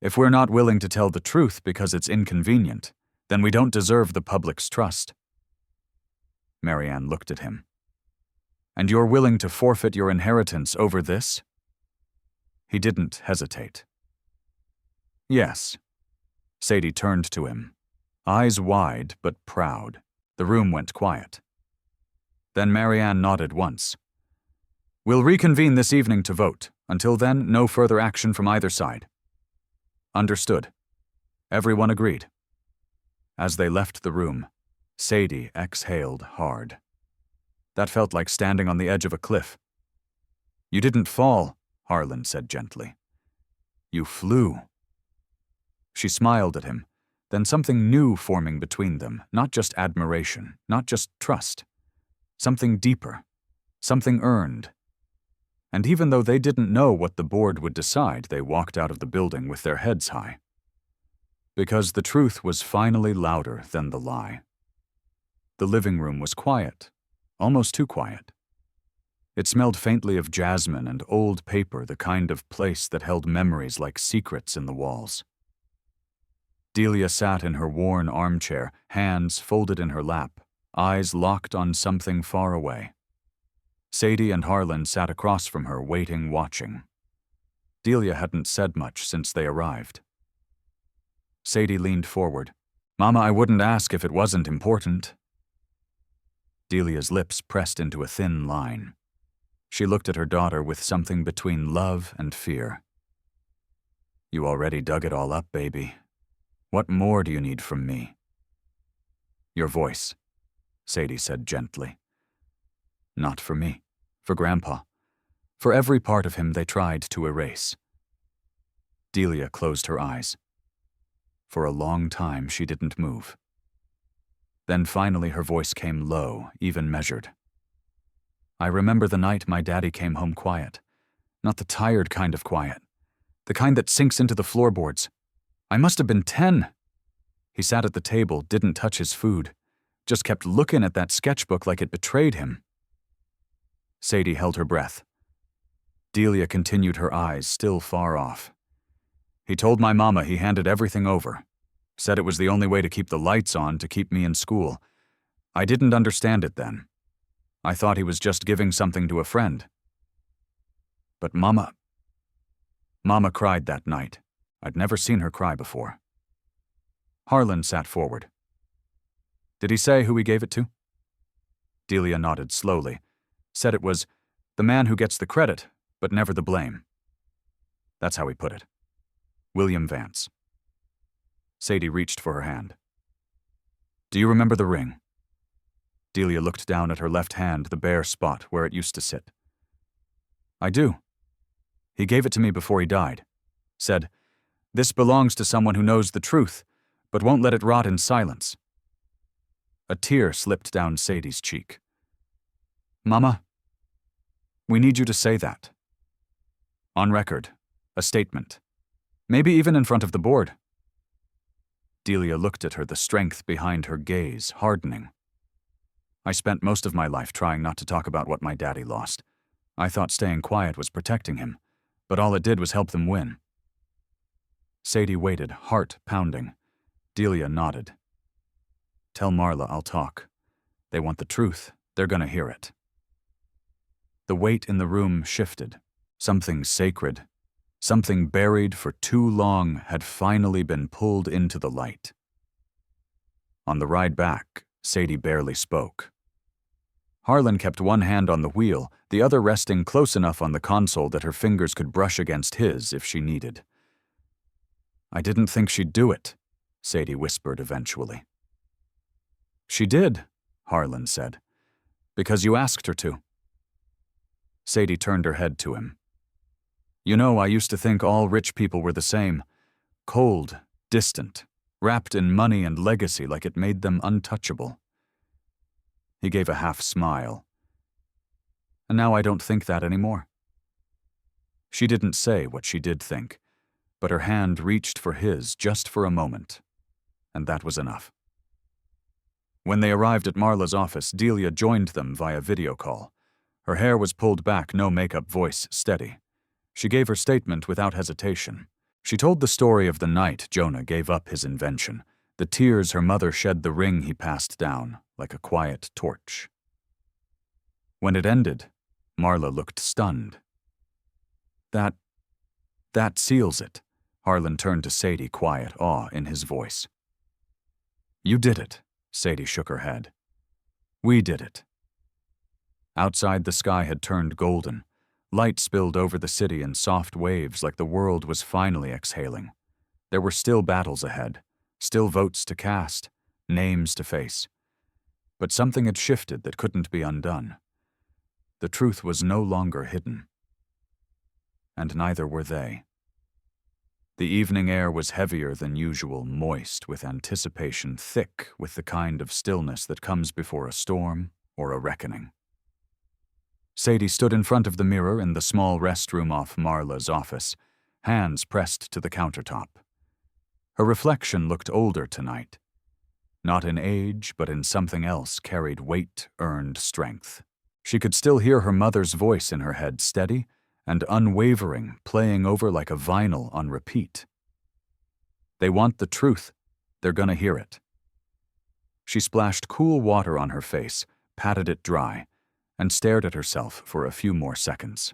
"If we're not willing to tell the truth because it's inconvenient, then we don't deserve the public's trust." Marianne looked at him. "And you're willing to forfeit your inheritance over this?" He didn't hesitate. "Yes." Sadie turned to him, eyes wide but proud. The room went quiet. Then Marianne nodded once. "We'll reconvene this evening to vote. Until then, no further action from either side." "Understood." Everyone agreed. As they left the room, Sadie exhaled hard. That felt like standing on the edge of a cliff. "You didn't fall," Harlan said gently. "You flew." She smiled at him, then something new forming between them, not just admiration, not just trust. Something deeper, something earned. And even though they didn't know what the board would decide, they walked out of the building with their heads high. Because the truth was finally louder than the lie. The living room was quiet, almost too quiet. It smelled faintly of jasmine and old paper, the kind of place that held memories like secrets in the walls. Delia sat in her worn armchair, hands folded in her lap, eyes locked on something far away. Sadie and Harlan sat across from her, waiting, watching. Delia hadn't said much since they arrived. Sadie leaned forward. "Mama, I wouldn't ask if it wasn't important." Delia's lips pressed into a thin line. She looked at her daughter with something between love and fear. "You already dug it all up, baby. What more do you need from me?" "Your voice," Sadie said gently. "Not for me, for Grandpa, for every part of him they tried to erase." Delia closed her eyes. For a long time she didn't move. Then finally her voice came low, even measured. "I remember the night my daddy came home quiet. Not the tired kind of quiet. The kind that sinks into the floorboards. I must have been 10. He sat at the table, didn't touch his food. Just kept looking at that sketchbook like it betrayed him." Sadie held her breath. Delia continued, her eyes still far off. "He told my mama he handed everything over. Said it was the only way to keep the lights on, to keep me in school. I didn't understand it then. I thought he was just giving something to a friend. But Mama cried that night. I'd never seen her cry before." Harlan sat forward. "Did he say who he gave it to?" Delia nodded slowly, said it was the man who gets the credit, but never the blame. That's how he put it. William Vance. Sadie reached for her hand. "Do you remember the ring?" Delia looked down at her left hand, the bare spot where it used to sit. "I do. He gave it to me before he died. Said, 'This belongs to someone who knows the truth, but won't let it rot in silence.'" A tear slipped down Sadie's cheek. "Mama, we need you to say that. On record, a statement. Maybe even in front of the board." Delia looked at her, the strength behind her gaze hardening. "I spent most of my life trying not to talk about what my daddy lost. I thought staying quiet was protecting him, but all it did was help them win." Sadie waited, heart pounding. Delia nodded. "Tell Marla I'll talk. They want the truth. They're gonna hear it." The weight in the room shifted. Something sacred, something buried for too long, had finally been pulled into the light. On the ride back, Sadie barely spoke. Harlan kept one hand on the wheel, the other resting close enough on the console that her fingers could brush against his if she needed. "I didn't think she'd do it," Sadie whispered eventually. "She did," Harlan said, "because you asked her to." Sadie turned her head to him. "You know, I used to think all rich people were the same. Cold, distant, wrapped in money and legacy like it made them untouchable." He gave a half smile. "And now I don't think that anymore." She didn't say what she did think, but her hand reached for his just for a moment, and that was enough. When they arrived at Marla's office, Delia joined them via video call. Her hair was pulled back, no makeup, voice steady. She gave her statement without hesitation. She told the story of the night Jonah gave up his invention, the tears her mother shed, the ring he passed down like a quiet torch. When it ended, Marla looked stunned. That seals it." Harlan turned to Sadie, quiet awe in his voice. "You did it," Sadie shook her head. "We did it." Outside, the sky had turned golden. Light spilled over the city in soft waves like the world was finally exhaling. There were still battles ahead, still votes to cast, names to face. But something had shifted that couldn't be undone. The truth was no longer hidden. And neither were they. The evening air was heavier than usual, moist with anticipation, thick with the kind of stillness that comes before a storm or a reckoning. Sadie stood in front of the mirror in the small restroom off Marla's office, hands pressed to the countertop. Her reflection looked older tonight. Not in age, but in something else carried weight, earned strength. She could still hear her mother's voice in her head, steady and unwavering, playing over like a vinyl on repeat. "They want the truth. They're gonna hear it." She splashed cool water on her face, patted it dry, and stared at herself for a few more seconds.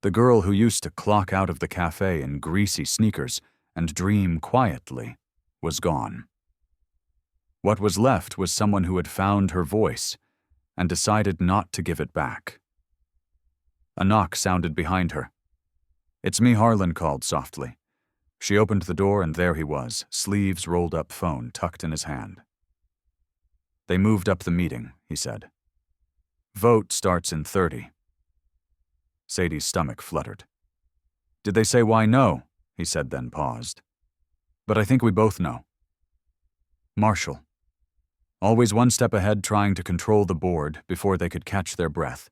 The girl who used to clock out of the cafe in greasy sneakers and dream quietly was gone. What was left was someone who had found her voice and decided not to give it back. A knock sounded behind her. "It's me," Harlan called softly. She opened the door and there he was, sleeves rolled up, phone tucked in his hand. "They moved up the meeting," he said. "Vote starts in 30. Sadie's stomach fluttered. "Did they say why no?" he said, then paused. "But I think we both know." Marshall. Always one step ahead, trying to control the board before they could catch their breath.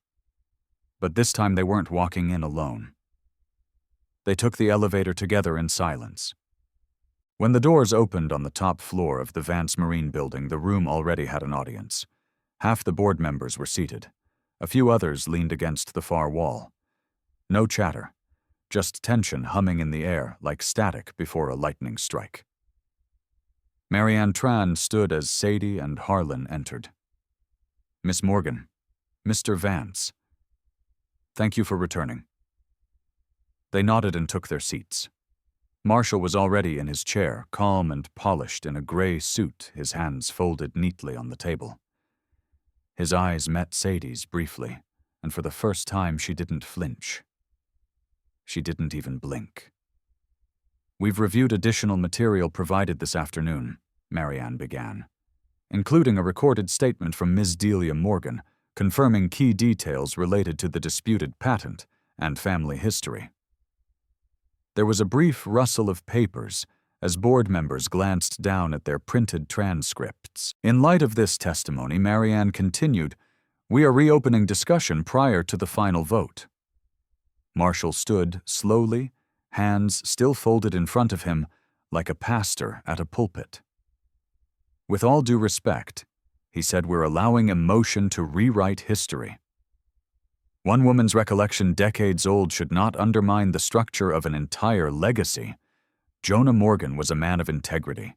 But this time they weren't walking in alone. They took the elevator together in silence. When the doors opened on the top floor of the Vance Marine building, the room already had an audience. Half the board members were seated. A few others leaned against the far wall. No chatter, just tension humming in the air like static before a lightning strike. Marianne Tran stood as Sadie and Harlan entered. "Miss Morgan, Mr. Vance. Thank you for returning." They nodded and took their seats. Marshall was already in his chair, calm and polished in a gray suit, his hands folded neatly on the table. His eyes met Sadie's briefly, and for the first time she didn't flinch. She didn't even blink. "We've reviewed additional material provided this afternoon," Marianne began, "including a recorded statement from Ms. Delia Morgan, confirming key details related to the disputed patent and family history." There was a brief rustle of papers as board members glanced down at their printed transcripts. In light of this testimony, Marianne continued, "We are reopening discussion prior to the final vote." Marshall stood slowly, hands still folded in front of him, like a pastor at a pulpit. "With all due respect," he said, "we're allowing emotion to rewrite history. One woman's recollection decades old should not undermine the structure of an entire legacy. Jonah Morgan was a man of integrity,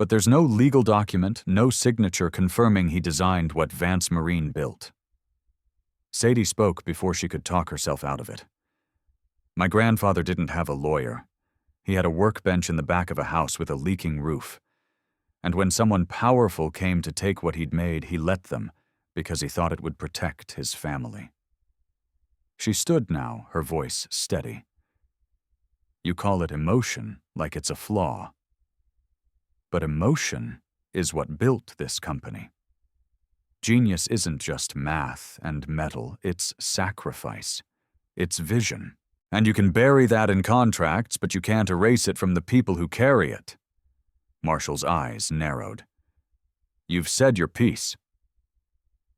But there's no legal document, no signature confirming he designed what Vance Marine built. Sadie spoke before she could talk herself out of it. My grandfather didn't have a lawyer. He had a workbench in the back of a house with a leaking roof. And when someone powerful came to take what he'd made, he let them because he thought it would protect his family. She stood now, her voice steady. You call it emotion, like it's a flaw. But emotion is what built this company. Genius isn't just math and metal, it's sacrifice. It's vision. And you can bury that in contracts, but you can't erase it from the people who carry it. Marshall's eyes narrowed. You've said your piece.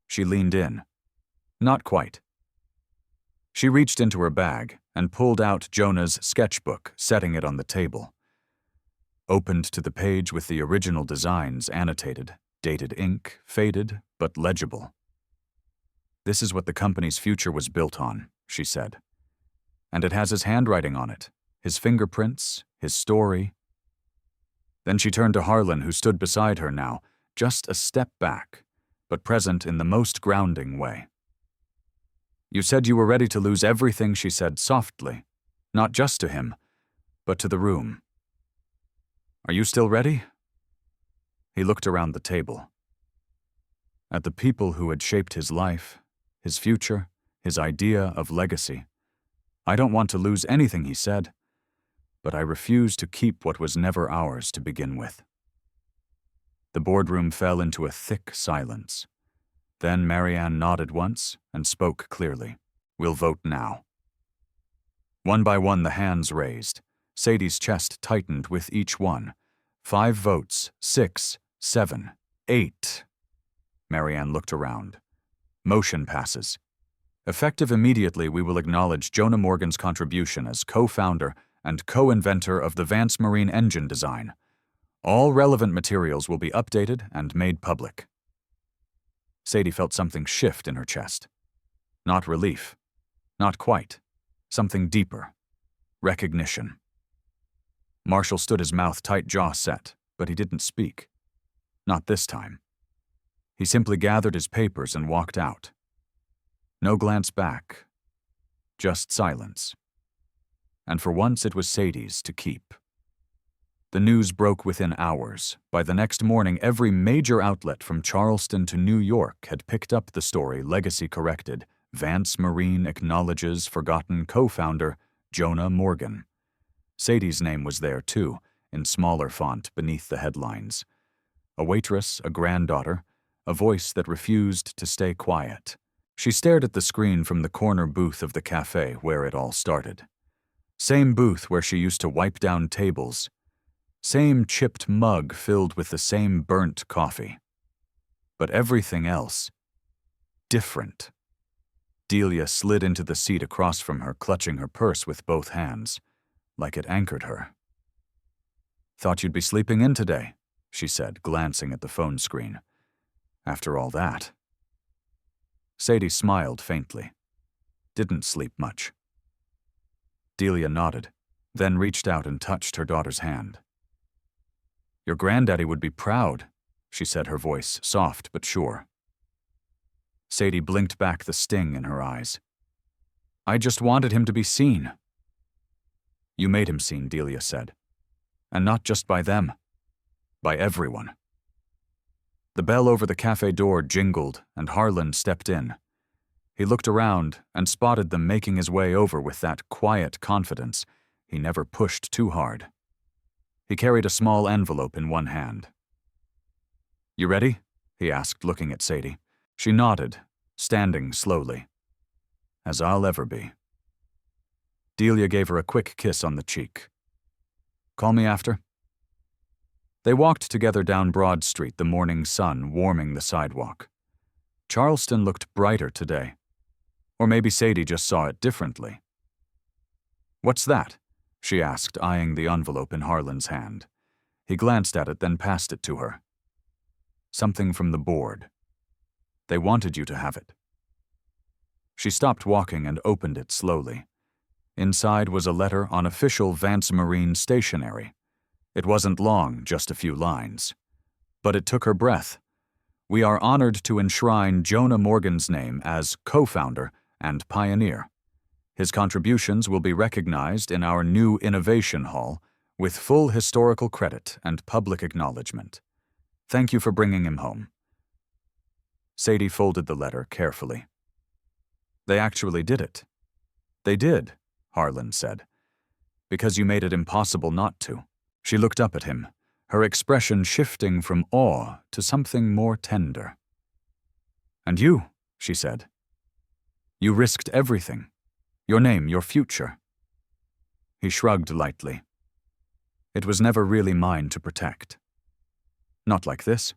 She leaned in. Not quite. She reached into her bag and pulled out Jonah's sketchbook, setting it on the table. Opened to the page with the original designs annotated, dated ink, faded, but legible. This is what the company's future was built on, she said. And it has his handwriting on it, his fingerprints, his story. Then she turned to Harlan, who stood beside her now, just a step back, but present in the most grounding way. You said you were ready to lose everything, she said softly, not just to him, but to the room. Are you still ready? He looked around the table. At the people who had shaped his life, his future, his idea of legacy. I don't want to lose anything, he said, but I refuse to keep what was never ours to begin with. The boardroom fell into a thick silence. Then Marianne nodded once and spoke clearly. We'll vote now. One by one the hands raised. Sadie's chest tightened with each one. 5 votes, 6, 7, 8. Marianne looked around. Motion passes. Effective immediately, we will acknowledge Jonah Morgan's contribution as co-founder and co-inventor of the Vance Marine engine design. All relevant materials will be updated and made public. Sadie felt something shift in her chest. Not relief. Not quite. Something deeper. Recognition. Marshall stood his mouth tight, jaw set, but he didn't speak. Not this time. He simply gathered his papers and walked out. No glance back. Just silence. And for once it was Sadie's to keep. The news broke within hours. By the next morning, every major outlet from Charleston to New York had picked up the story, legacy corrected. Vance Marine acknowledges forgotten co-founder Jonah Morgan. Sadie's name was there too, in smaller font beneath the headlines. A waitress, a granddaughter, a voice that refused to stay quiet. She stared at the screen from the corner booth of the cafe where it all started. Same booth where she used to wipe down tables. Same chipped mug filled with the same burnt coffee. But everything else, different. Delia slid into the seat across from her, clutching her purse with both hands, like it anchored her. Thought you'd be sleeping in today, she said, glancing at the phone screen. After all that. Sadie smiled faintly. Didn't sleep much. Delia nodded, then reached out and touched her daughter's hand. Your granddaddy would be proud, she said, her voice soft but sure. Sadie blinked back, the sting in her eyes. I just wanted him to be seen. You made him seen, Delia said. And not just by them. By everyone. The bell over the cafe door jingled, and Harlan stepped in. He looked around and spotted them making his way over with that quiet confidence he never pushed too hard. He carried a small envelope in one hand. You ready? He asked, looking at Sadie. She nodded, standing slowly. As I'll ever be. Delia gave her a quick kiss on the cheek. Call me after. They walked together down Broad Street, the morning sun warming the sidewalk. Charleston looked brighter today. Or maybe Sadie just saw it differently. What's that? She asked, eyeing the envelope in Harlan's hand. He glanced at it, then passed it to her. Something from the board. They wanted you to have it. She stopped walking and opened it slowly. Inside was a letter on official Vance Marine stationery. It wasn't long, just a few lines. But it took her breath. We are honored to enshrine Jonah Morgan's name as co-founder and pioneer. His contributions will be recognized in our new Innovation Hall with full historical credit and public acknowledgement. Thank you for bringing him home. Sadie folded the letter carefully. They actually did it. They did, Harlan said. Because you made it impossible not to. She looked up at him, her expression shifting from awe to something more tender. And you, she said. You risked everything. Your name, your future. He shrugged lightly. It was never really mine to protect. Not like this.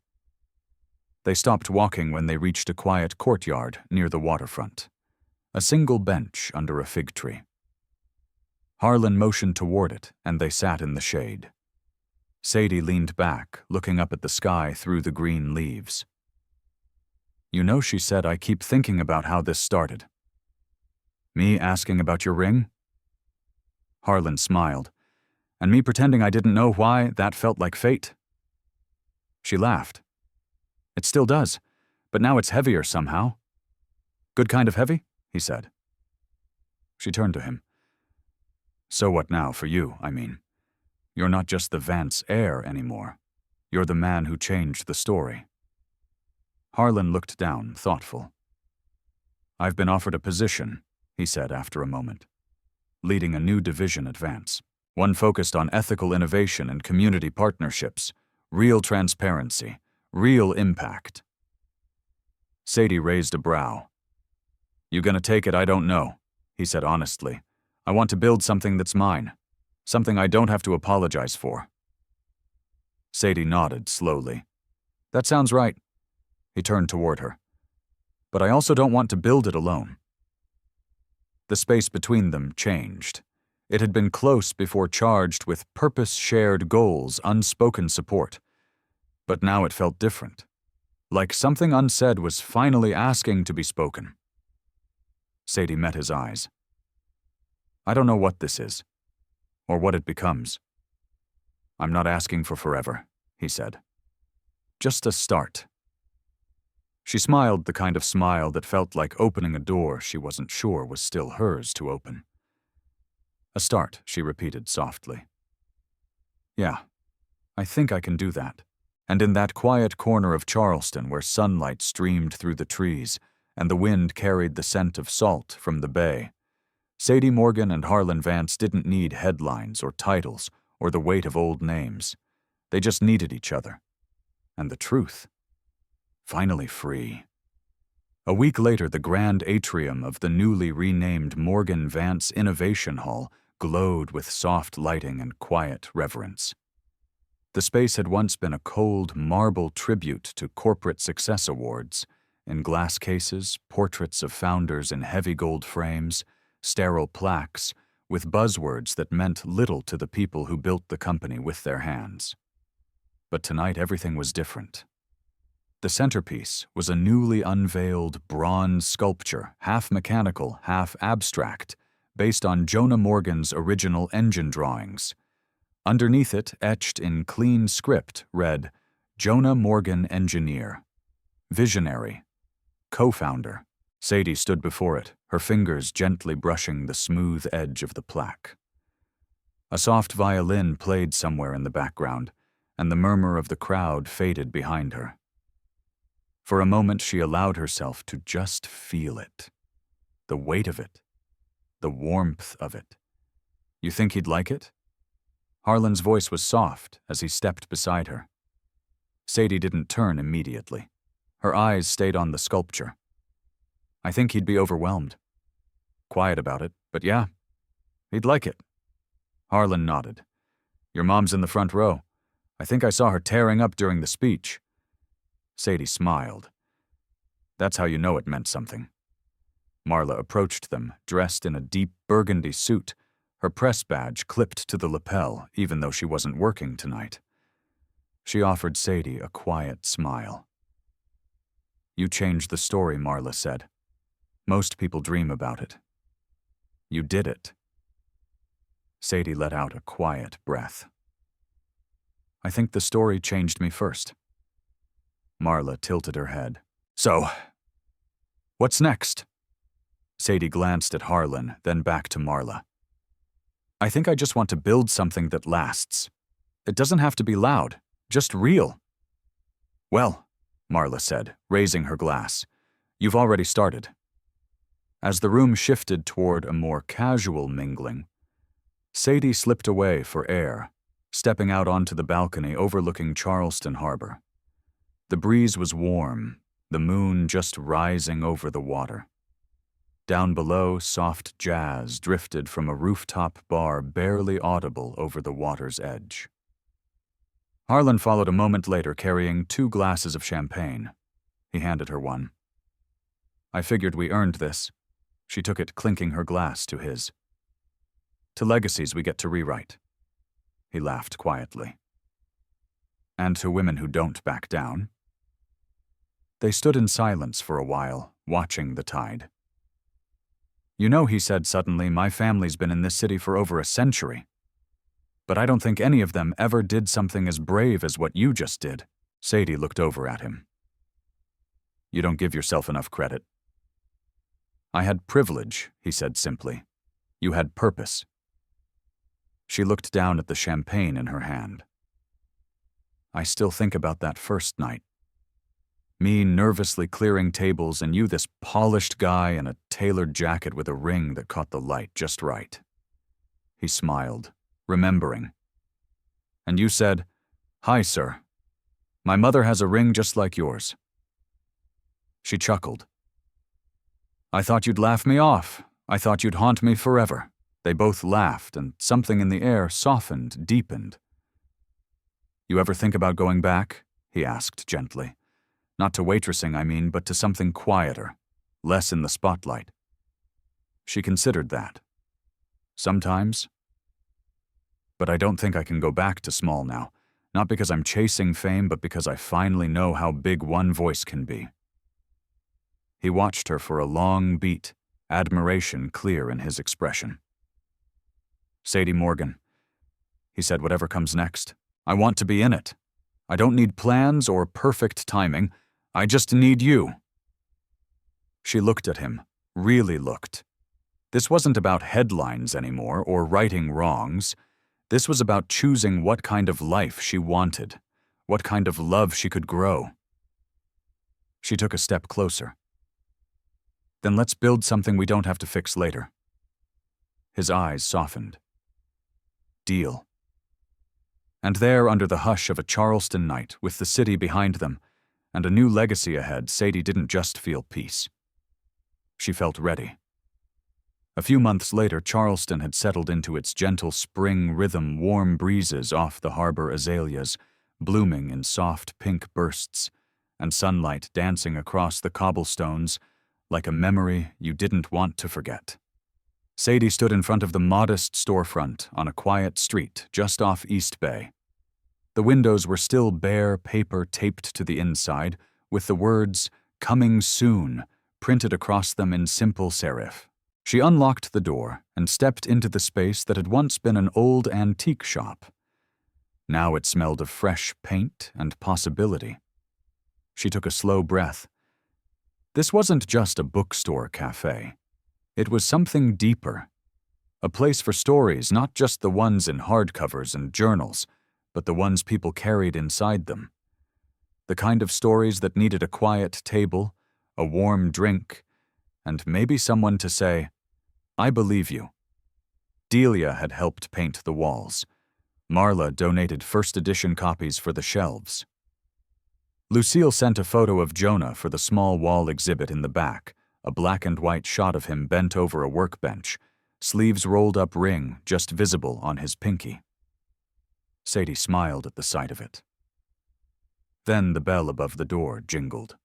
They stopped walking when they reached a quiet courtyard near the waterfront. A single bench under a fig tree. Harlan motioned toward it, and they sat in the shade. Sadie leaned back, looking up at the sky through the green leaves. You know, she said, I keep thinking about how this started. Me asking about your ring? Harlan smiled, and me pretending I didn't know why that felt like fate. She laughed. It still does, but now it's heavier somehow. Good kind of heavy? He said. She turned to him. So what now for you, I mean? You're not just the Vance heir anymore. You're the man who changed the story. Harlan looked down, thoughtful. I've been offered a position, he said after a moment, leading a new division at Vance, one focused on ethical innovation and community partnerships, real transparency, real impact. Sadie raised a brow. You gonna take it? I don't know, he said honestly. I want to build something that's mine, something I don't have to apologize for. Sadie nodded slowly. That sounds right. He turned toward her. But I also don't want to build it alone. The space between them changed. It had been close before, charged with purpose-shared goals, unspoken support. But now it felt different, like something unsaid was finally asking to be spoken. Sadie met his eyes. I don't know what this is, or what it becomes. I'm not asking for forever, he said. Just a start. She smiled the kind of smile that felt like opening a door she wasn't sure was still hers to open. A start, she repeated softly. Yeah, I think I can do that. And in that quiet corner of Charleston where sunlight streamed through the trees and the wind carried the scent of salt from the bay, Sadie Morgan and Harlan Vance didn't need headlines or titles or the weight of old names. They just needed each other. And the truth. Finally free. A week later, the grand atrium of the newly renamed Morgan Vance Innovation Hall glowed with soft lighting and quiet reverence. The space had once been a cold marble tribute to corporate success awards, in glass cases, portraits of founders in heavy gold frames, sterile plaques, with buzzwords that meant little to the people who built the company with their hands. But tonight everything was different. The centerpiece was a newly unveiled bronze sculpture, half mechanical, half abstract, based on Jonah Morgan's original engine drawings. Underneath it, etched in clean script, read, Jonah Morgan Engineer, Visionary, Co-founder. Sadie stood before it, her fingers gently brushing the smooth edge of the plaque. A soft violin played somewhere in the background, and the murmur of the crowd faded behind her. For a moment she allowed herself to just feel it. The weight of it. The warmth of it. You think he'd like it? Harlan's voice was soft as he stepped beside her. Sadie didn't turn immediately. Her eyes stayed on the sculpture. I think he'd be overwhelmed. Quiet about it, but yeah, he'd like it. Harlan nodded. Your mom's in the front row. I think I saw her tearing up during the speech. Sadie smiled. That's how you know it meant something. Marla approached them, dressed in a deep burgundy suit, her press badge clipped to the lapel, even though she wasn't working tonight. She offered Sadie a quiet smile. You changed the story, Marla said. Most people dream about it. You did it. Sadie let out a quiet breath. I think the story changed me first. Marla tilted her head. So, what's next? Sadie glanced at Harlan, then back to Marla. I think I just want to build something that lasts. It doesn't have to be loud, just real. Well, Marla said, raising her glass, you've already started. As the room shifted toward a more casual mingling, Sadie slipped away for air, stepping out onto the balcony overlooking Charleston Harbor. The breeze was warm, the moon just rising over the water. Down below, soft jazz drifted from a rooftop bar barely audible over the water's edge. Harlan followed a moment later carrying 2 glasses of champagne. He handed her one. I figured we earned this. She took it, clinking her glass to his. To legacies we get to rewrite. He laughed quietly. And to women who don't back down. They stood in silence for a while, watching the tide. You know, he said suddenly, my family's been in this city for over a century. But I don't think any of them ever did something as brave as what you just did. Sadie looked over at him. You don't give yourself enough credit. I had privilege, he said simply. You had purpose. She looked down at the champagne in her hand. I still think about that first night. Me nervously clearing tables and you this polished guy in a tailored jacket with a ring that caught the light just right. He smiled, remembering. And you said, "Hi, sir. My mother has a ring just like yours." She chuckled. I thought you'd laugh me off. I thought you'd haunt me forever. They both laughed, and something in the air softened, deepened. You ever think about going back? He asked gently. Not to waitressing, I mean, but to something quieter, less in the spotlight. She considered that. Sometimes. But I don't think I can go back to small now, not because I'm chasing fame, but because I finally know how big one voice can be. He watched her for a long beat, admiration clear in his expression. Sadie Morgan, he said, whatever comes next, I want to be in it. I don't need plans or perfect timing. I just need you. She looked at him, really looked. This wasn't about headlines anymore or righting wrongs. This was about choosing what kind of life she wanted, what kind of love she could grow. She took a step closer. Then let's build something we don't have to fix later. His eyes softened. Deal. And there, under the hush of a Charleston night, with the city behind them, and a new legacy ahead, Sadie didn't just feel peace. She felt ready. A few months later, Charleston had settled into its gentle spring rhythm, warm breezes off the harbor azaleas, blooming in soft pink bursts, and sunlight dancing across the cobblestones like a memory you didn't want to forget. Sadie stood in front of the modest storefront on a quiet street just off East Bay. The windows were still bare paper taped to the inside, with the words, "Coming soon," printed across them in simple serif. She unlocked the door and stepped into the space that had once been an old antique shop. Now it smelled of fresh paint and possibility. She took a slow breath. This wasn't just a bookstore cafe. It was something deeper. A place for stories, not just the ones in hardcovers and journals, but the ones people carried inside them. The kind of stories that needed a quiet table, a warm drink, and maybe someone to say, "I believe you." Delia had helped paint the walls. Marla donated first edition copies for the shelves. Lucille sent a photo of Jonah for the small wall exhibit in the back, a black and white shot of him bent over a workbench, sleeves rolled up ring just visible on his pinky. Sadie smiled at the sight of it. Then the bell above the door jingled.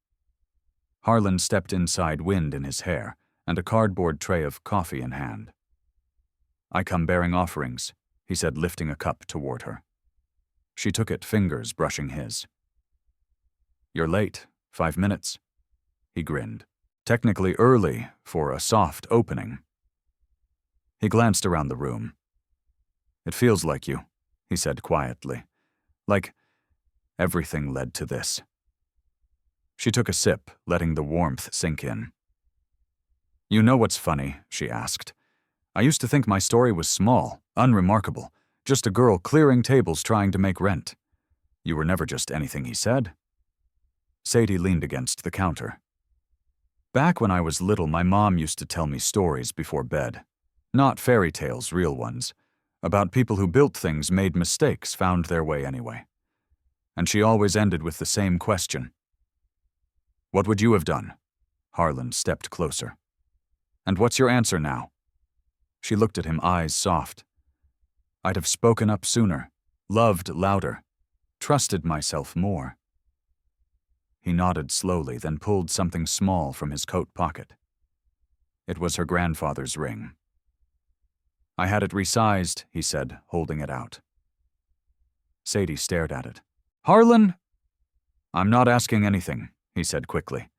Harlan stepped inside, wind in his hair, and a cardboard tray of coffee in hand. "I come bearing offerings," he said, lifting a cup toward her. She took it, fingers brushing his. "You're late, 5 minutes." He grinned. "Technically early for a soft opening." He glanced around the room. "It feels like you," he said quietly. Like, everything led to this. She took a sip, letting the warmth sink in. "You know what's funny?" she asked. "I used to think my story was small, unremarkable, just a girl clearing tables trying to make rent. You were never just anything he said." Sadie leaned against the counter. "Back when I was little, my mom used to tell me stories before bed. Not fairy tales, real ones. About people who built things, made mistakes, found their way anyway. And she always ended with the same question. What would you have done?" Harlan stepped closer. "And what's your answer now?" She looked at him, eyes soft. "I'd have spoken up sooner, loved louder, trusted myself more." He nodded slowly, then pulled something small from his coat pocket. It was her grandfather's ring. "I had it resized," he said, holding it out. Sadie stared at it. "Harlan?" "I'm not asking anything," he said quickly.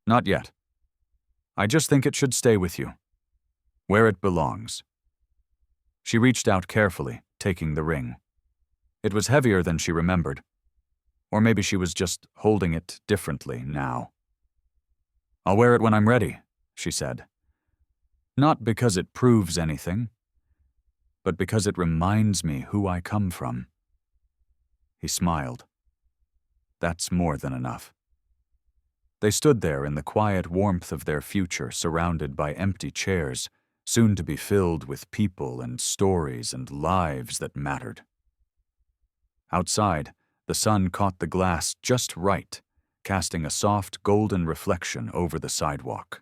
"Not yet. I just think it should stay with you, where it belongs." She reached out carefully, taking the ring. It was heavier than she remembered. Or maybe she was just holding it differently now. "I'll wear it when I'm ready," she said. "Not because it proves anything, but because it reminds me who I come from." He smiled. "That's more than enough." They stood there in the quiet warmth of their future, surrounded by empty chairs, soon to be filled with people and stories and lives that mattered. Outside, the sun caught the glass just right, casting a soft golden reflection over the sidewalk.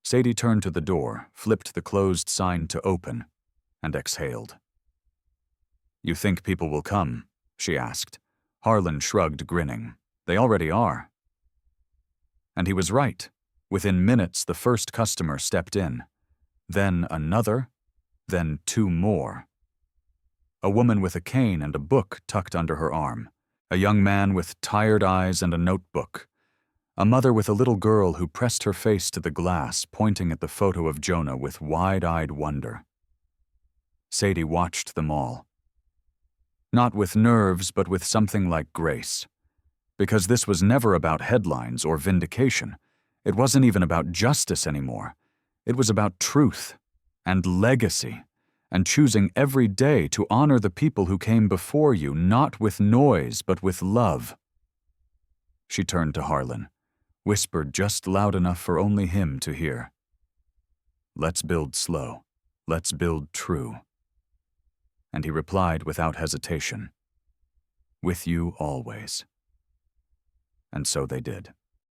Sadie turned to the door, flipped the closed sign to open, and exhaled. "You think people will come?" she asked. Harlan shrugged, grinning. "They already are." And he was right. Within minutes, the first customer stepped in. Then another, then two more. A woman with a cane and a book tucked under her arm. A young man with tired eyes and a notebook. A mother with a little girl who pressed her face to the glass, pointing at the photo of Jonah with wide-eyed wonder. Sadie watched them all. Not with nerves, but with something like grace. Because this was never about headlines or vindication. It wasn't even about justice anymore. It was about truth and legacy and choosing every day to honor the people who came before you, not with noise, but with love. She turned to Harlan, whispered just loud enough for only him to hear. "Let's build slow. Let's build true." And he replied without hesitation, "With you always." And so they did.